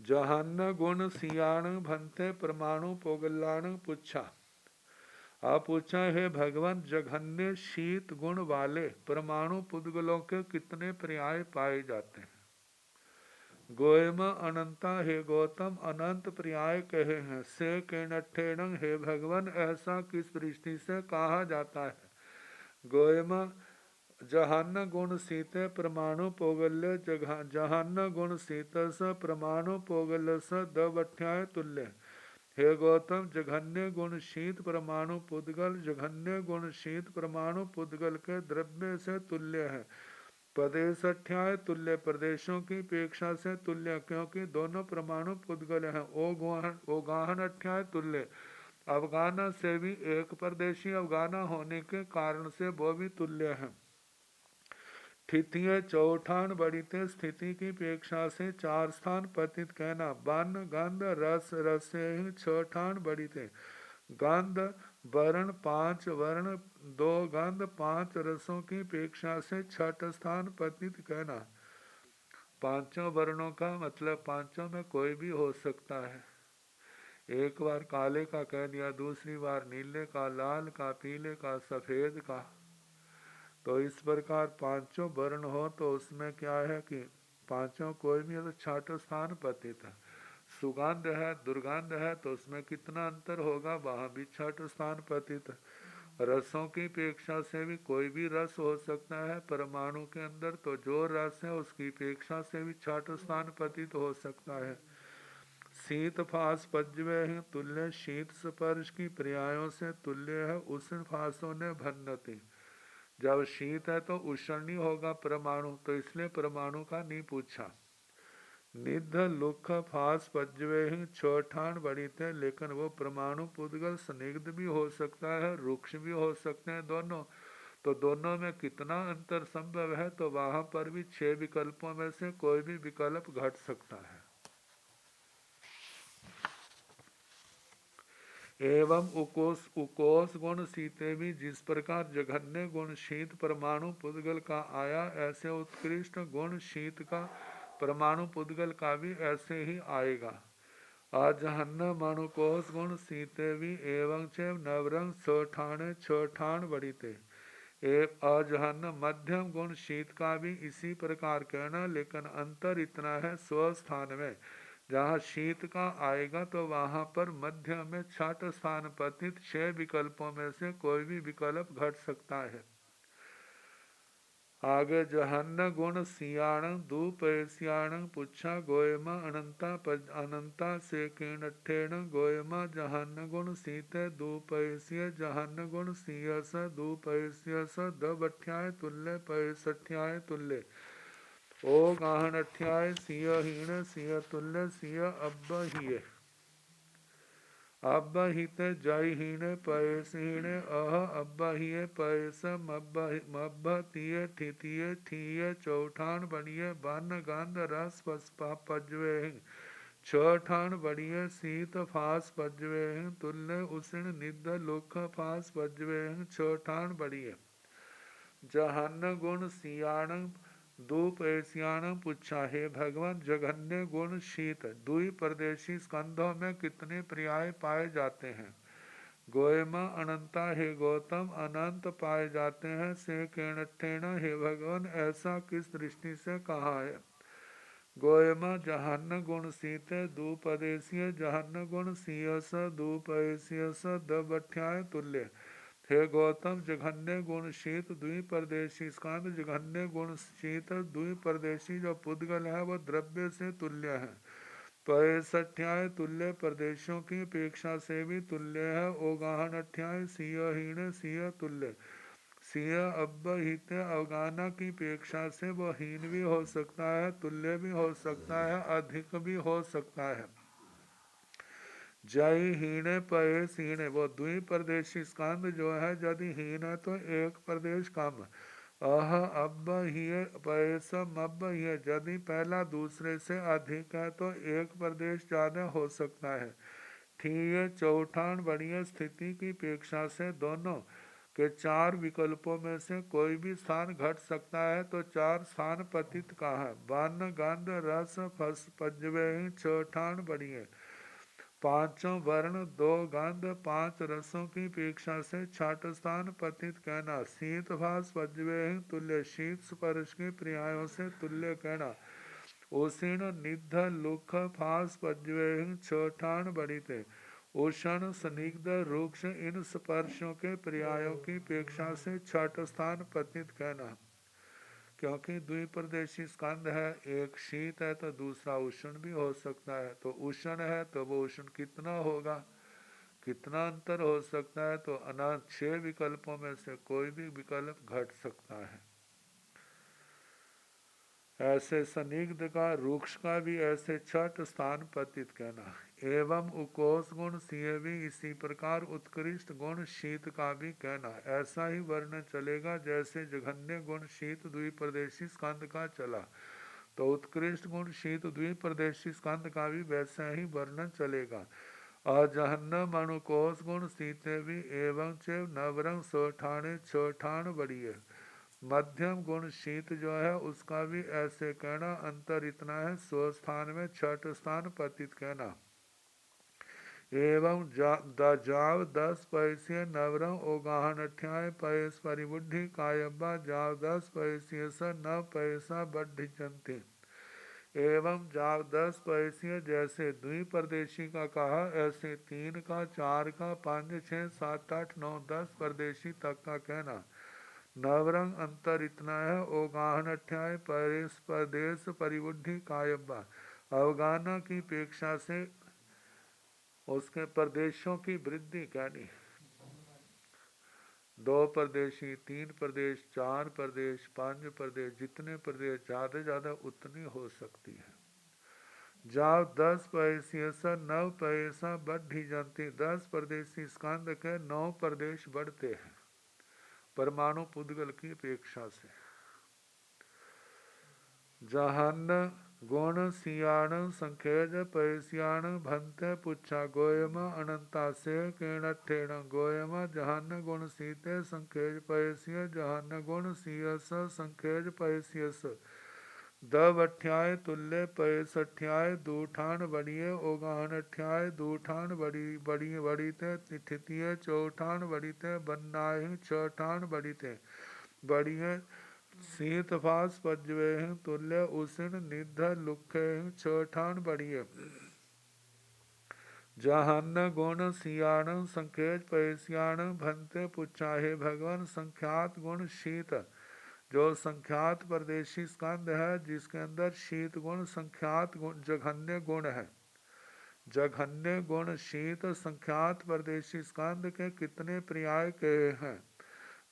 जहन्न गुण सियाण भंते परमाणु पोगलाण पुच्छा। आप पूछा है भगवान, जघन्य शीत गुण वाले परमाणु पुद्गलों के कितने पर्याय पाए जाते हैं। गोयम अनंता, हे गौतम अनंत पर्याय कहे हैं। से केणठेण, हे भगवान ऐसा किस दृष्टि से कहा जाता है। गोयम जहान्न गुण सीते परमाणु पोगल्य, जहान्न गुण सीत स परमाणु पोगल्य स दवठ्याय तुल्य। हे गौतम, जघन्य गुण शीत परमाणु पुद्गल, जघन्य गुण शीत परमाणु पुद्गल के द्रव्य से तुल्य है। प्रदेशाध्याय तुल्य प्रदेशों की अपेक्षा से तुल्य, क्योंकि दोनों परमाणु पुद्गल हैं। ओगाहन अध्याय तुल्य अवगाना से भी एक प्रदेशी अवगाना होने के कारण से वो भी तुल्य है। स्थितिय चौठान बढ़िते स्थिति की अपेक्षा से चार स्थान पतित कहना। बन गंध रस रसे ही छठान बढ़िते। गंध वर्ण पांच वर्ण दो गंध पांच रसों की अपेक्षा से छठ स्थान पतित कहना। पांचों वर्णों का मतलब पांचों में कोई भी हो सकता है। एक बार काले का कह दिया, दूसरी बार नीले का, लाल का, पीले का, सफेद का। तो इस प्रकार पांचों वर्ण हो तो उसमें क्या है कि पांचों कोई भी तो छठ स्थान पतित है। सुगंध है, दुर्गंध है, तो उसमें कितना अंतर होगा, वहां भी छठ स्थान पतित है। रसों की अपेक्षा से भी कोई भी रस हो सकता है परमाणु के अंदर, तो जो रस है उसकी अपेक्षा से भी छठ स्थान पतित हो सकता है। शीत फास पज्वे ही तुल्य, शीत स्पर्श की पर्यायों से तुल्य है। उष्ण फासों ने भन्नति, जब शीत है तो उष्ण नहीं होगा परमाणु, तो इसलिए परमाणु का नहीं पूछा। निध लुख फास पज्वे ही छठान बड़ी थे, लेकिन वो परमाणु पुद्गल स्निग्ध भी हो सकता है, रुक्ष भी हो सकते हैं दोनों। तो दोनों में कितना अंतर संभव है, तो वहां पर भी 6 विकल्पों में से कोई भी विकल्प घट सकता है। एवं उकोस गुण सीते भी जिस प्रकार जघन्य गुण शीत परमाणु पुद्गल का आया, ऐसे उत्कृष्ट गुण शीत का परमाणु पुद्गल का भी ऐसे ही आएगा। अजहन्न मणुकोश गुण सीते भी एवं च नवरंग छठान बढ़िते। अजहन्न मध्यम गुण शीत का भी इसी प्रकार कहना, लेकिन अंतर इतना है स्वस्थान में, जहाँ शीत का आएगा तो वहां पर मध्य में छठ स्थान पतित 6 विकल्पों में से कोई भी विकल्प घट सकता है। आगे जहन्न गुण सियाण दूपयस्याण पुच्छा गोयमा अनंता से कीणठेण गोयमा जहन्न गुण सीते दूपयस्य जहन्न गुण सीयस दूपयस्यस दबठ्याय तुल्य पयसठ्याय तुल्य। ओ गाहन अठ्याय सिय हीण सिय तुल्य सिय अब्बहिये अब्बहित जय हीण पयस हीण अह अब्बहिये पयस मब्बतिये ठितिये ठिये चौठान बनिये बन गंध रस पस्पा पजवे छठान बनिये शीत फास पजवे तुल्य उष्ण निध लुख फास पजवे छठान बनिये। जहन्न गुण सियाण दूपयस्याण पुच्छा, हे भगवान जघन्य गुण शीत दुई प्रदेशी स्कंधों में कितने पर्याय पाए जाते हैं। गोयमा अनंता, हे गौतम अनंत पाए जाते हैं। से केणठेण, हे भगवान ऐसा किस दृष्टि से कहा है। गोयमा जहन्न गुण सीते दूपदेशीय जहन्न गुण सीयस दूपयस्यस दबठ्याय तुल्य। हे गौतम जघन्य गुण शीत द्विप्रदेशी स्कंद जघन्य गुण शीत द्विप्रदेशी जो पुद्गल है वह द्रव्य से तुल्य है। पैसठ्याय तुल्य प्रदेशों की अपेक्षा से भी तुल्य है। ओगाहन अठ्याय सिय हीण सिय तुल्य। सिय अब्बहित अवगाना की अपेक्षा से वह हीन भी हो सकता है, तुल्य भी हो सकता है, अधिक भी हो सकता है। जय हीण पयस हीण, वो द्विप्रदेशी स्कंद जो है यदि हीन है तो एक प्रदेश कम। अह अब ही पयस मब ही, यदि पहला दूसरे से अधिक है तो एक प्रदेश ज्यादा हो सकता है। ठीय चौठान बढ़िया स्थिति की अपेक्षा से दोनों के 4 विकल्पों में से कोई भी स्थान घट सकता है, तो 4 स्थान पतित का है। वन गंध रस फस पजवे छठान बढ़िया। पांचों वर्ण 2 गंध 5 रसों की अपेक्षा से छठ स्थान पतित कहना। शीत भास पजवे तुल्य, शीत स्पर्श के पर्यायों से तुल्य कहना। उष्ण निध लुख फास पजवे छठान बढ़िते। उष्ण स्निग्ध रुक्ष इन स्पर्शों के पर्यायों की अपेक्षा से छठ स्थान पतित कहना, क्योंकि द्विप्रदेशी स्कंद है, एक शीत है तो दूसरा उष्ण भी हो सकता है। तो उष्ण है तो वो उष्ण कितना होगा, कितना अंतर हो सकता है, तो अनंत 6 विकल्पों में से कोई भी विकल्प घट सकता है। ऐसे सनिग्ध का रूक्ष का भी ऐसे छठ स्थान पतित कहना। एवं उकोष गुण सिंह भी इसी प्रकार उत्कृष्ट गुण शीत का भी कहना। ऐसा ही वर्ण चलेगा जैसे जघन्य गुण शीत द्विप्रदेशी स्कंद का चला, तो उत्कृष्ट गुण शीत द्विप्रदेशी स्कंद का भी वैसा ही वर्णन चलेगा। अजहन्नम अनुकोष गुण सीते भी एवं च नवरंग सोठाने छोठान बढ़िए। मध्यम गुण शीत जो है उसका भी ऐसे कहना। अंतर इतना है, स्व स्थान में छठ स्थान पतित कहना। एवं जाव 10 पैसे नवरंग ओगाहन अठ्याय पैस परिबुद्धि कायब्बा जाव 10 पैसे स न पैसा बढ़ जनते। एवं जाव 10 पैसे जैसे द्विप्रदेशी का कहा, ऐसे 3 का 4 का 5 6 7 8 9 10 परदेशी तक का कहना। नवरंग अंतर इतना है, ओगाहन अठ्याय परेश प्रदेश परिबुद्धि कायब्बा। अवगाहना की अपेक्षा से उसके प्रदेशों की वृद्धि कहनी। 2 प्रदेशी, 3 प्रदेश, 4 प्रदेश, 5 प्रदेश, जितने प्रदेश ज़्यादा ज़्यादा उतनी हो सकती है। जाओ 10 पैसे से 9 पैसा बढ़ी जानती। 10 प्रदेशी स्कंद के 9 प्रदेश बढ़ते हैं परमाणु पुद्गल की अपेक्षा से। जहन गुण सियाण संखेज पैसियाण भंते पुच्छा गोयम अनंता से केणठेण गोयम जहन गुण सीते संखेज पैसिय जहन गुण सीयस संखेज पैसियस। दब अठ्याय तुल्य पैस अठ्याय दूठान बढ़िए ओगान अठ्याय दूठान बड़ी बड़ीते तिथिय चौठान बड़ीते बन्नाहि छठान बड़ीते बढ़िए। शीतफास पज्वे तुल्य उष्ण निध लुखे छठान बढ़िए। जहन्न गुण सियाण संकेत पैसियाण भंते पुच्छाहे भगवान संख्यात गुण शीत। जो संख्यात प्रदेशी स्कंद है जिसके अंदर शीत गुण संख्यात गुण जघन्य गुण है। जघन्य गुण शीत संख्यात प्रदेशी स्कंद के कितने पर्याय कहे हैं।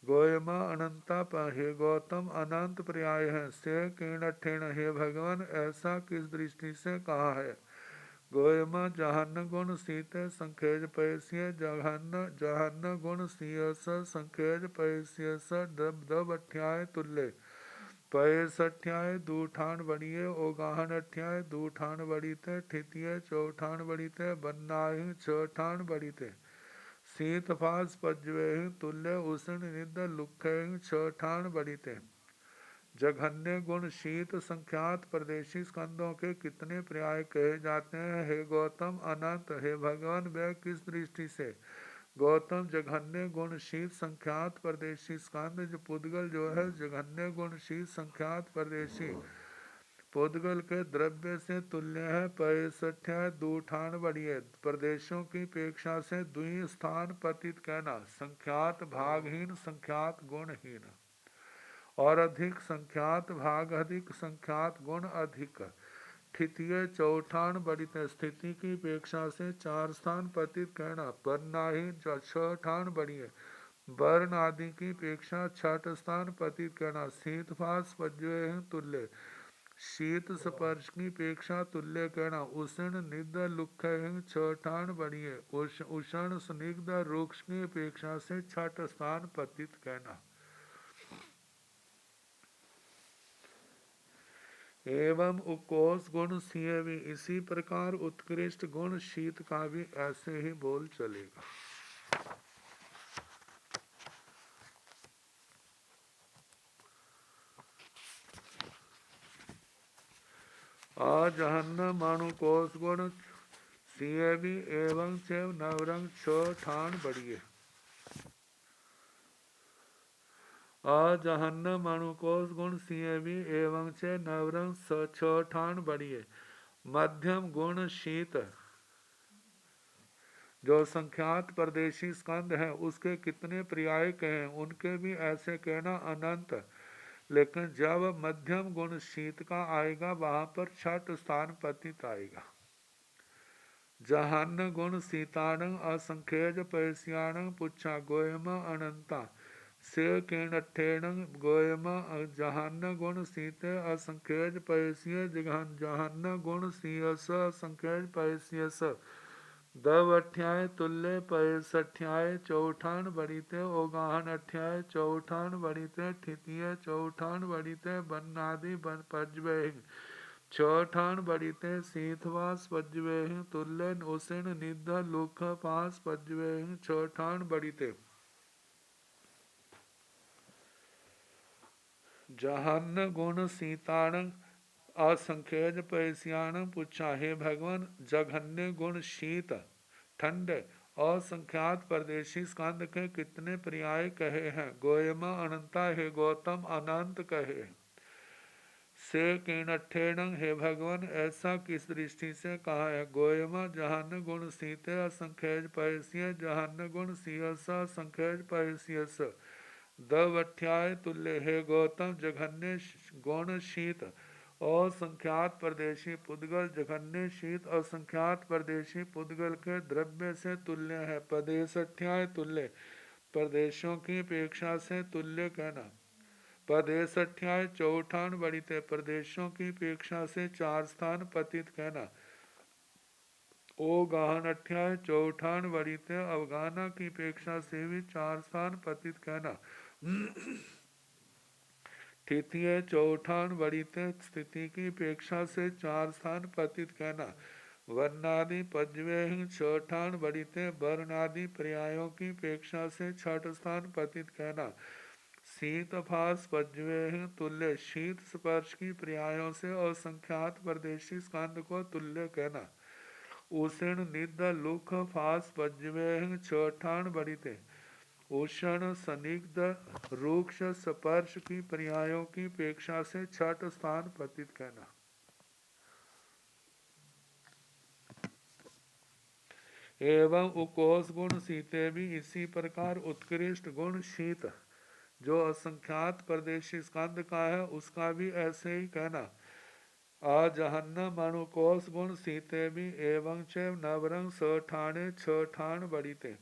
गोयमा अनंता हे गौतम अनंत पर्याय है। से किणठेण हे भगवान ऐसा किस दृष्टि से कहा है। गोयमा जहन्न गुण सीते संखेज पैसिय जहन्न जहन्न गुण सीयस संखेज पैसियस दब अठ्याय तुल्य पैस अठ्याय दूठान बढ़िए ओगाहन अठ्याय दूठान बढ़ीते ठितिय चौठान बढ़ीते बन्नाहि छठान बढ़ीते। शीतफास पज्वे तुल्य उष्ण निध लुखे छठान बढ़ीते। जघन्य गुण शीत संख्यात प्रदेशी स्कंदों के कितने पर्याय कहे जाते हैं। हे गौतम अनंत हे भगवान वह किस दृष्टि से। गौतम जघन्य गुण शीत संख्यात प्रदेशी स्कंद जो पुद्गल जो है जघन्य गुण शीत संख्यात प्रदेशी पुद्गल के द्रव्य से तुल्य है। पैसठ्या दूठान बढ़िए प्रदेशों की अपेक्षा से द्वि स्थान पतित कहना। संख्यात भागहीन संख्यात गुणहीन और अधिक संख्यात भाग अधिक संख्यात गुण अधिक। ठितिय चौठान बढ़ित स्थिति की अपेक्षा से 4 स्थान पतित कहना। वर्णाहीन 6 ठान बढ़िए वर्ण आदि की अपेक्षा 6 स्थान पतित कहना। शीतफास पज्वे तुल्य शीत स्पर्श की अपेक्षा तुल्य कहना। उष्ण निध लुख 6 ठान बढ़िए उष्ण स्निग्ध रूक्ष की अपेक्षा से 6 स्थान पतित कहना। एवं उकोष गुण सिंह भी इसी प्रकार उत्कृष्ट गुण शीत का भी ऐसे ही बोल चलेगा। अजहन्न मानुकोष गुण सिंह भी एवं से नवरंग 6 ठान बढ़िए। अजहन्न मणुकोष गुण सिंह भी एवं से नवरंग 6 ठान बढ़िए। मध्यम गुण शीत जो संख्यात प्रदेशी स्कंद है उसके कितने पर्याय कहें उनके भी ऐसे कहना अनंत। लेकिन जब मध्यम गुण शीत का आएगा वहां पर 6 स्थान पतित आएगा। जहन्न गुण सीताण असंखेज पैसियाण पुच्छा गोयम अनंता से किणठेन गोयम जहान्न गुण सीते असंख्यज पैसिय जहान्न गुण सीयस असंख्यज पैसियस दव अठ्याय तुल्य पैसठ्याय चौठान बड़ीते ओगाहन अठ्याय चौठान बड़ीते ठितिय चौठान बड़ीते बन्नादि बन पजवे चौठान बड़ीते सीथवास पजवे तुल्य उसिन निध लुख पास पजवे चौठान बड़ीते जहान्न गुण सीताण असंख्यज पैसियाण पूछा हे भगवान जघन्य गुण शीत ठंड असंख्यात परदेशी स्कंद के कितने पर्याय कहे हैं। गोयमा अनंता हे गौतम अनंत कहे से किणठेण हे भगवान ऐसा किस दृष्टि से कहा है। गोयमा जहान गुण सीते असंख्यज पैसिय जहान गुण सीयस असंख्यज पैसियस दवठ्याय तुल्य हे गौतम जघन्य गुण शीत असंख्यात परदेशी पुद्गल जघन्य शीत असंख्यात परदेशी पुद्गल के द्रव्य से तुल्य है। पदेशठ्याय तुल्य प्रदेशों की अपेक्षा से तुल्य कहना। पदेशठ्याय चौठान बड़ीते प्रदेशों की अपेक्षा से 4 स्थान पतित कहना। ओ गाहन अठ्याय चौठान बड़ीते अवगाना की अपेक्षा से भी 4 स्थान पतित कहना। स्थितिय चौठान बड़ीते स्थिति की अपेक्षा से 4 स्थान पतित कहना। वर्णादि पजवे चौठान बड़ीते वर्णादि पर्यायों की अपेक्षा से 6 स्थान पतित कहना। शीत फास पजवे तुल्य शीत स्पर्श की पर्यायों से असंख्यात परदेशी स्कंद को तुल्य कहना। उषण निध लुख फास पजवे चौठान बड़ीते उष्ण सनिग्ध रूक्ष स्पर्श की पर्यायों की अपेक्षा से 6 स्थान पतित कहना। एवं उकोस गुण सीते भी इसी प्रकार उत्कृष्ट गुण शीत जो असंख्यात प्रदेशी स्कंद का है उसका भी ऐसे ही कहना। अजहन्न मणुकोस गुण सीते भी एवं च नवरंग सठाने छठान बड़ीते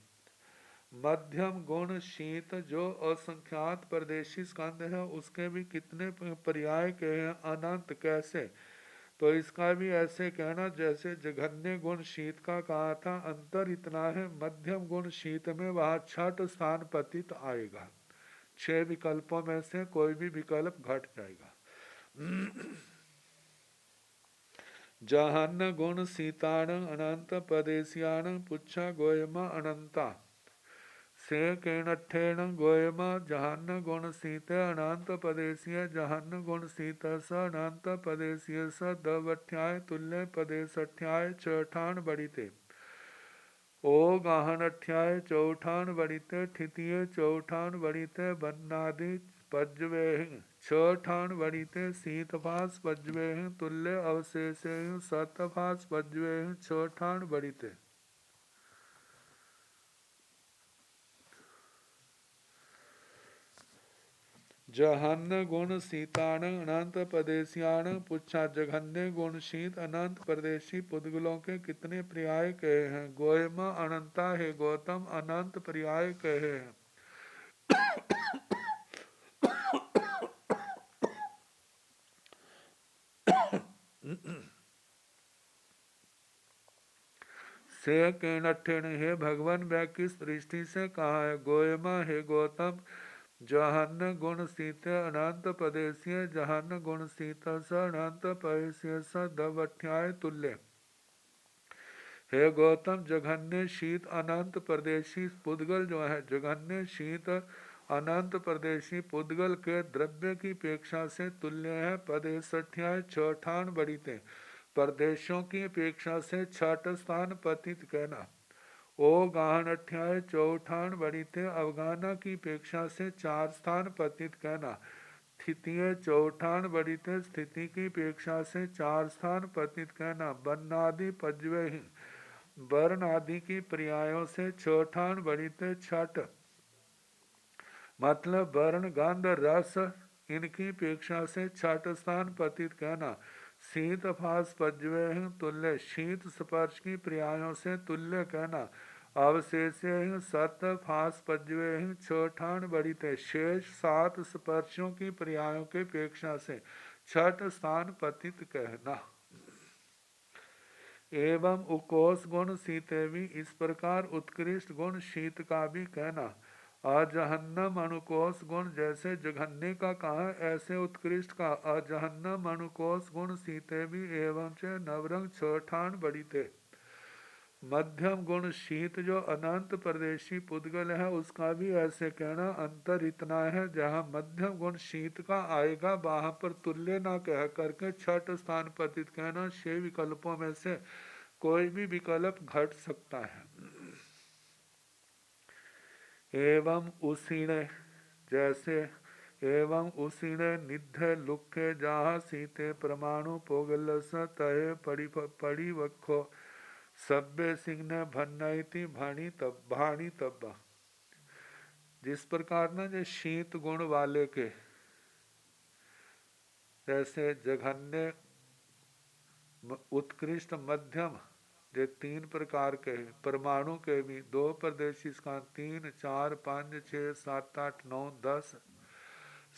मध्यम गुण शीत जो असंख्यात परदेशी स्कंद है उसके भी कितने पर्याय के हैं अनंत कैसे। तो इसका भी ऐसे कहना जैसे जघन्य गुण शीत का कहा था। अंतर इतना है मध्यम गुण शीत में वह 6 स्थान पतित आएगा। 6 विकल्पों में से कोई भी विकल्प घट जाएगा। जहन्न गुण सीताण अनंत पदेशियाण पुच्छा गोयमा अनंता से किणठेण गोयमा जहन्न गुण सीते अनंत पदेशीय जहन्न गुण सीत स अनंत पदेशीय स दवठ्याय तुल्य पदेशठ्याय चौठान बड़ीते ओ गाहन अठ्याय चौठान बड़ीते ठितिय चौठान बड़ीते बन्नादि पज्वे छठान बड़ीते सीतफास पज्वे तुल्य अवशेष सतफास पज्वे छठान बड़ीते। जहन्न गुण सीताण अनंत प्रदेशियाण पूछा जघन्य गुण शीत अनंत प्रदेशी पुद्गलों के कितने पर्याय कहे हैं। गोयमा अनंता है गौतम अनंत पर्याय कहे हैं। से किणठेन हे भगवान वह किस दृष्टि से कहा है। गोयमा हे गौतम जहन्न गुण सीत अनंत पदेशीय जहन्न गुण सीत स अनंत पदेशीय स दवठ्याय तुल्य। हे गौतम जघन्य शीत अनंत प्रदेशी पुद्गल जो है जघन्य शीत अनंत प्रदेशी पुद्गल के द्रव्य की अपेक्षा से तुल्य है। पदेशठ्याय चौठान बड़ीते प्रदेशों की अपेक्षा से 6 स्थान पतित कहना। ओ गाहन अठ्याय चौठान बड़ीते अवगाना की अपेक्षा से 4 स्थान पतित कहना। स्थितिय चौठान बड़ीते स्थिति की अपेक्षा से 4 स्थान पतित कहना। वर्णादि पज्वे वर्ण आदि की पर्यायों से चौठान बड़ीते 6 मतलब वर्ण गंध रस इनकी अपेक्षा से 6 स्थान पतित कहना। शीत फास पज्वे तुल्य शीत स्पर्श की पर्यायों से तुल्य कहना। अवशेषे सत फास पज्वे छठान बड़ी थे। शेष 7 स्पर्शों की पर्यायों के अपेक्षा से छठ स्थान पतित कहना। एवं उकोस गुण सीते भी इस प्रकार उत्कृष्ट गुण शीत का भी कहना। अजहन्नम अनुकोस गुण जैसे जघन्य का कहा ऐसे उत्कृष्ट का अजहन्नम अनुकोस गुण सीते भी एवं च नवरंग छठान बड़ी थे। मध्यम गुण शीत जो अनंत प्रदेशी पुद्गल है उसका भी ऐसे कहना। अंतर इतना है जहाँ मध्यम गुण शीत का आएगा वहां पर तुल्य ना कह करके छठ स्थान पतित कहना। 6 विकल्पों में से कोई भी विकल्प घट सकता है। एवं उसीणे जैसे एवं उसीणे निध्य लुखे जहाँ सीते परमाणु पोगलस तय पड़ी वखो सभ्य सिंह ने भन्नति भाणी तब्बा। जिस प्रकार ना जो शीत गुण वाले के जैसे जघन्य उत्कृष्ट मध्यम जे 3 प्रकार के हैं। परमाणु के भी 2 प्रदेशी स्थान 3 4 5 6 7 8 9 10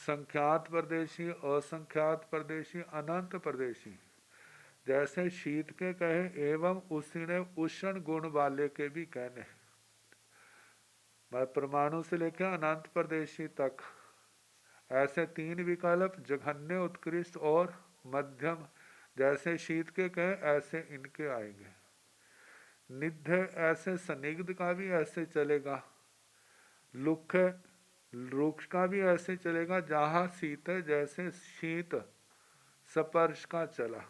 संख्यात प्रदेशी असंख्यात प्रदेशी अनंत प्रदेशी। जैसे शीत के कहे एवं उष्ण उष्ण गुण वाले के भी कहने। परमाणु से लेकर अनंत प्रदेशी तक ऐसे 3 विकल्प जघन्य उत्कृष्ट और मध्यम जैसे शीत के कहे ऐसे इनके आएंगे। निध्य ऐसे सनिग्ध का भी ऐसे चलेगा। लुख रुक्ष का भी ऐसे चलेगा। जहाँ शीत जैसे शीत स्पर्श का चला।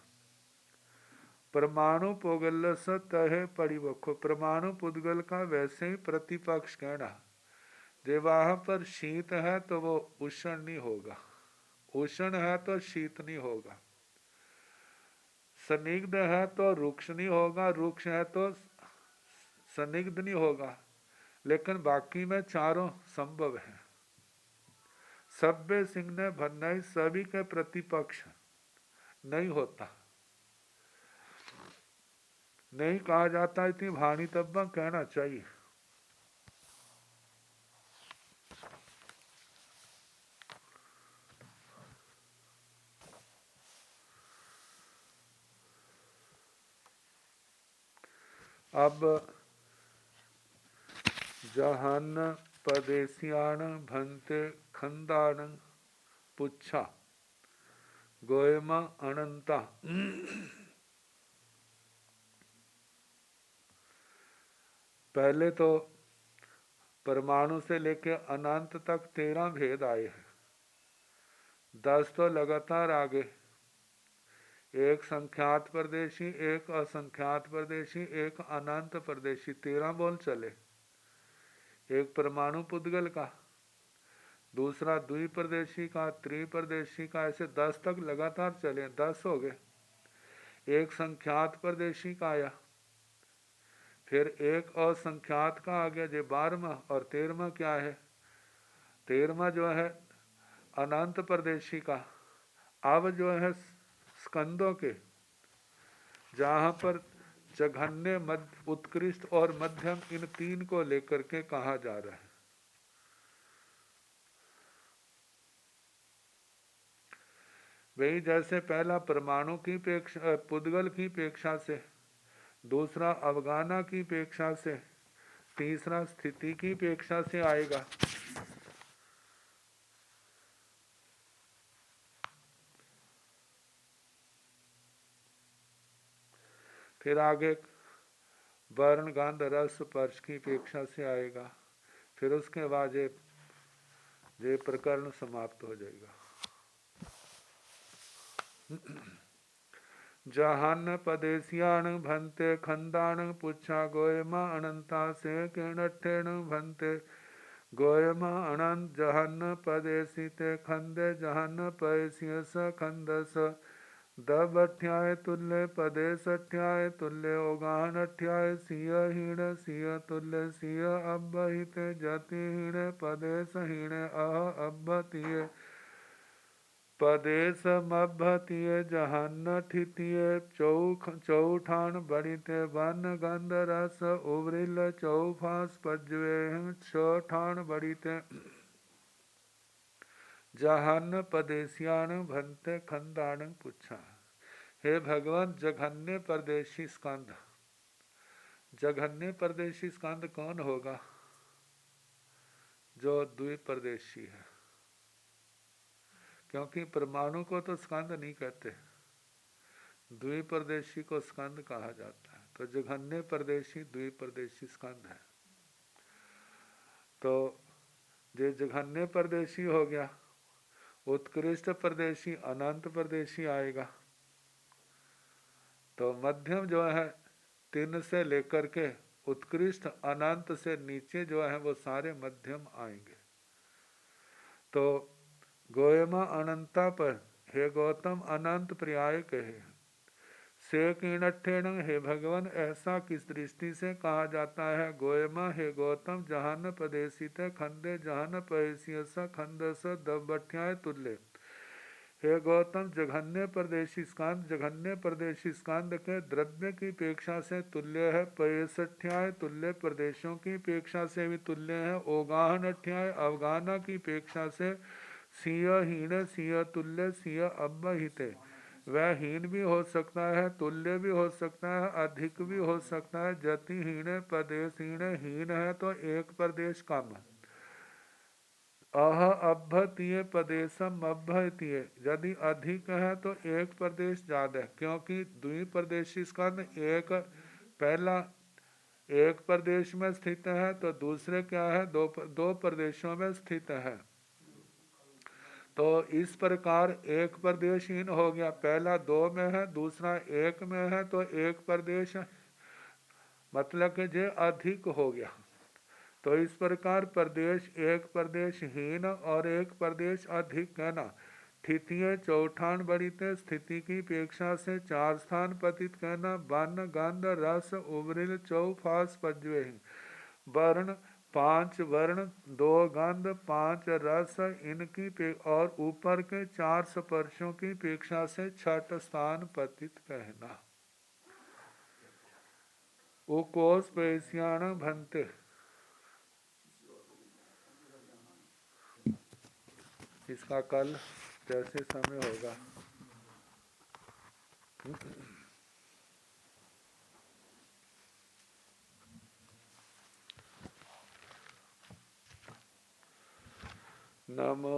परमाणु पुद्गल स तहे परिवखो परमाणु पुद्गल का वैसे ही प्रतिपक्ष कहना। जो वहां पर शीत है तो वो उष्ण नहीं होगा, उष्ण है तो शीत नहीं होगा, सनिग्ध है तो रुक्ष नहीं होगा, रुक्ष है तो सनिग्ध नहीं होगा। लेकिन बाकी में चारों संभव है। सभ्य सिंह ने भन्नई सभी के प्रतिपक्ष नहीं होता, नहीं कहा जाता। इतनी भाणी तब्बा कहना चाहिए। अब जहन पदेशियाण भंते खंदाण पुच्छा गोयमा अनंता। पहले तो परमाणु से लेकर अनंत तक 13 भेद आए हैं। 10 तो लगातार आगे, एक संख्यात प्रदेशी, एक असंख्यात प्रदेशी, एक अनंत प्रदेशी, 13 बोल चले। एक परमाणु पुद्गल का, दूसरा द्विप्रदेशी का, त्रिप्रदेशी का, ऐसे 10 तक लगातार चले। 10 हो गए। एक संख्यात प्रदेशी का आया, फिर एक असंख्यात का आ गया जो 12वां, और 13वां क्या है? 13वां जो है अनंत प्रदेशी का। अब जो है स्कंदों के, जहाँ पर जघन्य मध्य उत्कृष्ट और मध्यम इन 3 को लेकर के कहा जा रहा है। वही जैसे पहला परमाणु की अपेक्षा पुद्गल की अपेक्षा से, दूसरा अवगाना की अपेक्षा से, तीसरा स्थिति की अपेक्षा से आएगा। फिर आगे वर्ण गंध रस स्पर्श की अपेक्षा से आएगा। फिर उसके बाद ये प्रकरण समाप्त हो जाएगा। जहान पदेशियाण भंते खंदाण पुच्छा गोयमा अनंता से किणठेण भंते गोयमा अनंत जहन पदेशिते खंदे जहन पैसियस खंदस दब अठ्याय तुल्य पदेश अठ्याय तुल्य ओगान अठ्याय सिय हीण सिय तुल्य सिय अब्बहित जति हीण पदेश हीण अह अब्बतिय पदेश मभ्भतिये जहन्न ठितिये चौठान बड़िते वन गंध रस उवरिल चौफास पज्वे छठान बड़िते जहन्न पदेशियाण भंते खंदाण पुच्छा। हे भगवान, जघन्य परदेशी स्कंद, जघन्य परदेशी स्कंद कौन होगा? जो द्विपरदेशी है, क्योंकि परमाणु को तो स्कंद नहीं कहते, द्विपरदेशी को स्कंद कहा जाता है। तो जघन्य परदेशी द्विपरदेशी स्कंद है। तो जो जघन्य परदेशी हो गया, उत्कृष्ट परदेशी अनंत परदेशी आएगा। तो मध्यम जो है 3 से लेकर के उत्कृष्ट अनंत से नीचे जो है वो सारे मध्यम आएंगे। तो गोयमा अनंता पर हे गौतम अनंत पर्याय कहे। से कीणठेण, हे भगवान, ऐसा किस दृष्टि से कहा जाता है? गोयमा हे गौतम जहान पदेशित खंदे जहान पयसियस खंदस दबठ्याय तुल्य। हे गौतम, जघन्य परदेशी स्कंद जघन्य परदेशी स्कंद के द्रव्य की अपेक्षा से तुल्य है। पयसठ्याय तुल्य प्रदेशों की अपेक्षा से भी तुल्य है। ओगाहन अठ्याय अवगाना की अपेक्षा से सिय हीण सिय तुल्य सिय अब्बहिते। वह हीन भी हो सकता है, तुल्य भी हो सकता है, अधिक भी हो सकता है। जति हीण प्रदेश हीन है तो एक प्रदेश कम। अह अभ्भतीय प्रदेशम अभ्भतीय, यदि अधिक है तो एक प्रदेश ज्यादा है, क्योंकि द्विप्रदेशी स्कंद एक पहला एक प्रदेश में स्थित है तो दूसरे क्या है, दो प्रदेशों में स्थित है। तो इस प्रकार एक प्रदेशहीन हो गया, पहला 2 में है, दूसरा 1 में है, तो एक प्रदेश मतलब कि जो अधिक हो गया। तो इस प्रकार प्रदेश एक प्रदेशहीन और एक प्रदेश अधिक कहना। ठितिये चौठान बड़ीते, स्थिति की अपेक्षा से 4 स्थान पतित कहना। वन गंध रस उबरिल चौफास पज्वे, वर्ण 5 वर्ण 2 गंध 5 रस इनकी और ऊपर के 4 स्पर्शों की अपेक्षा से 6 स्थान पतित कहना। उकोस पेशियाण भंते, इसका कल जैसे समय होगा। नमो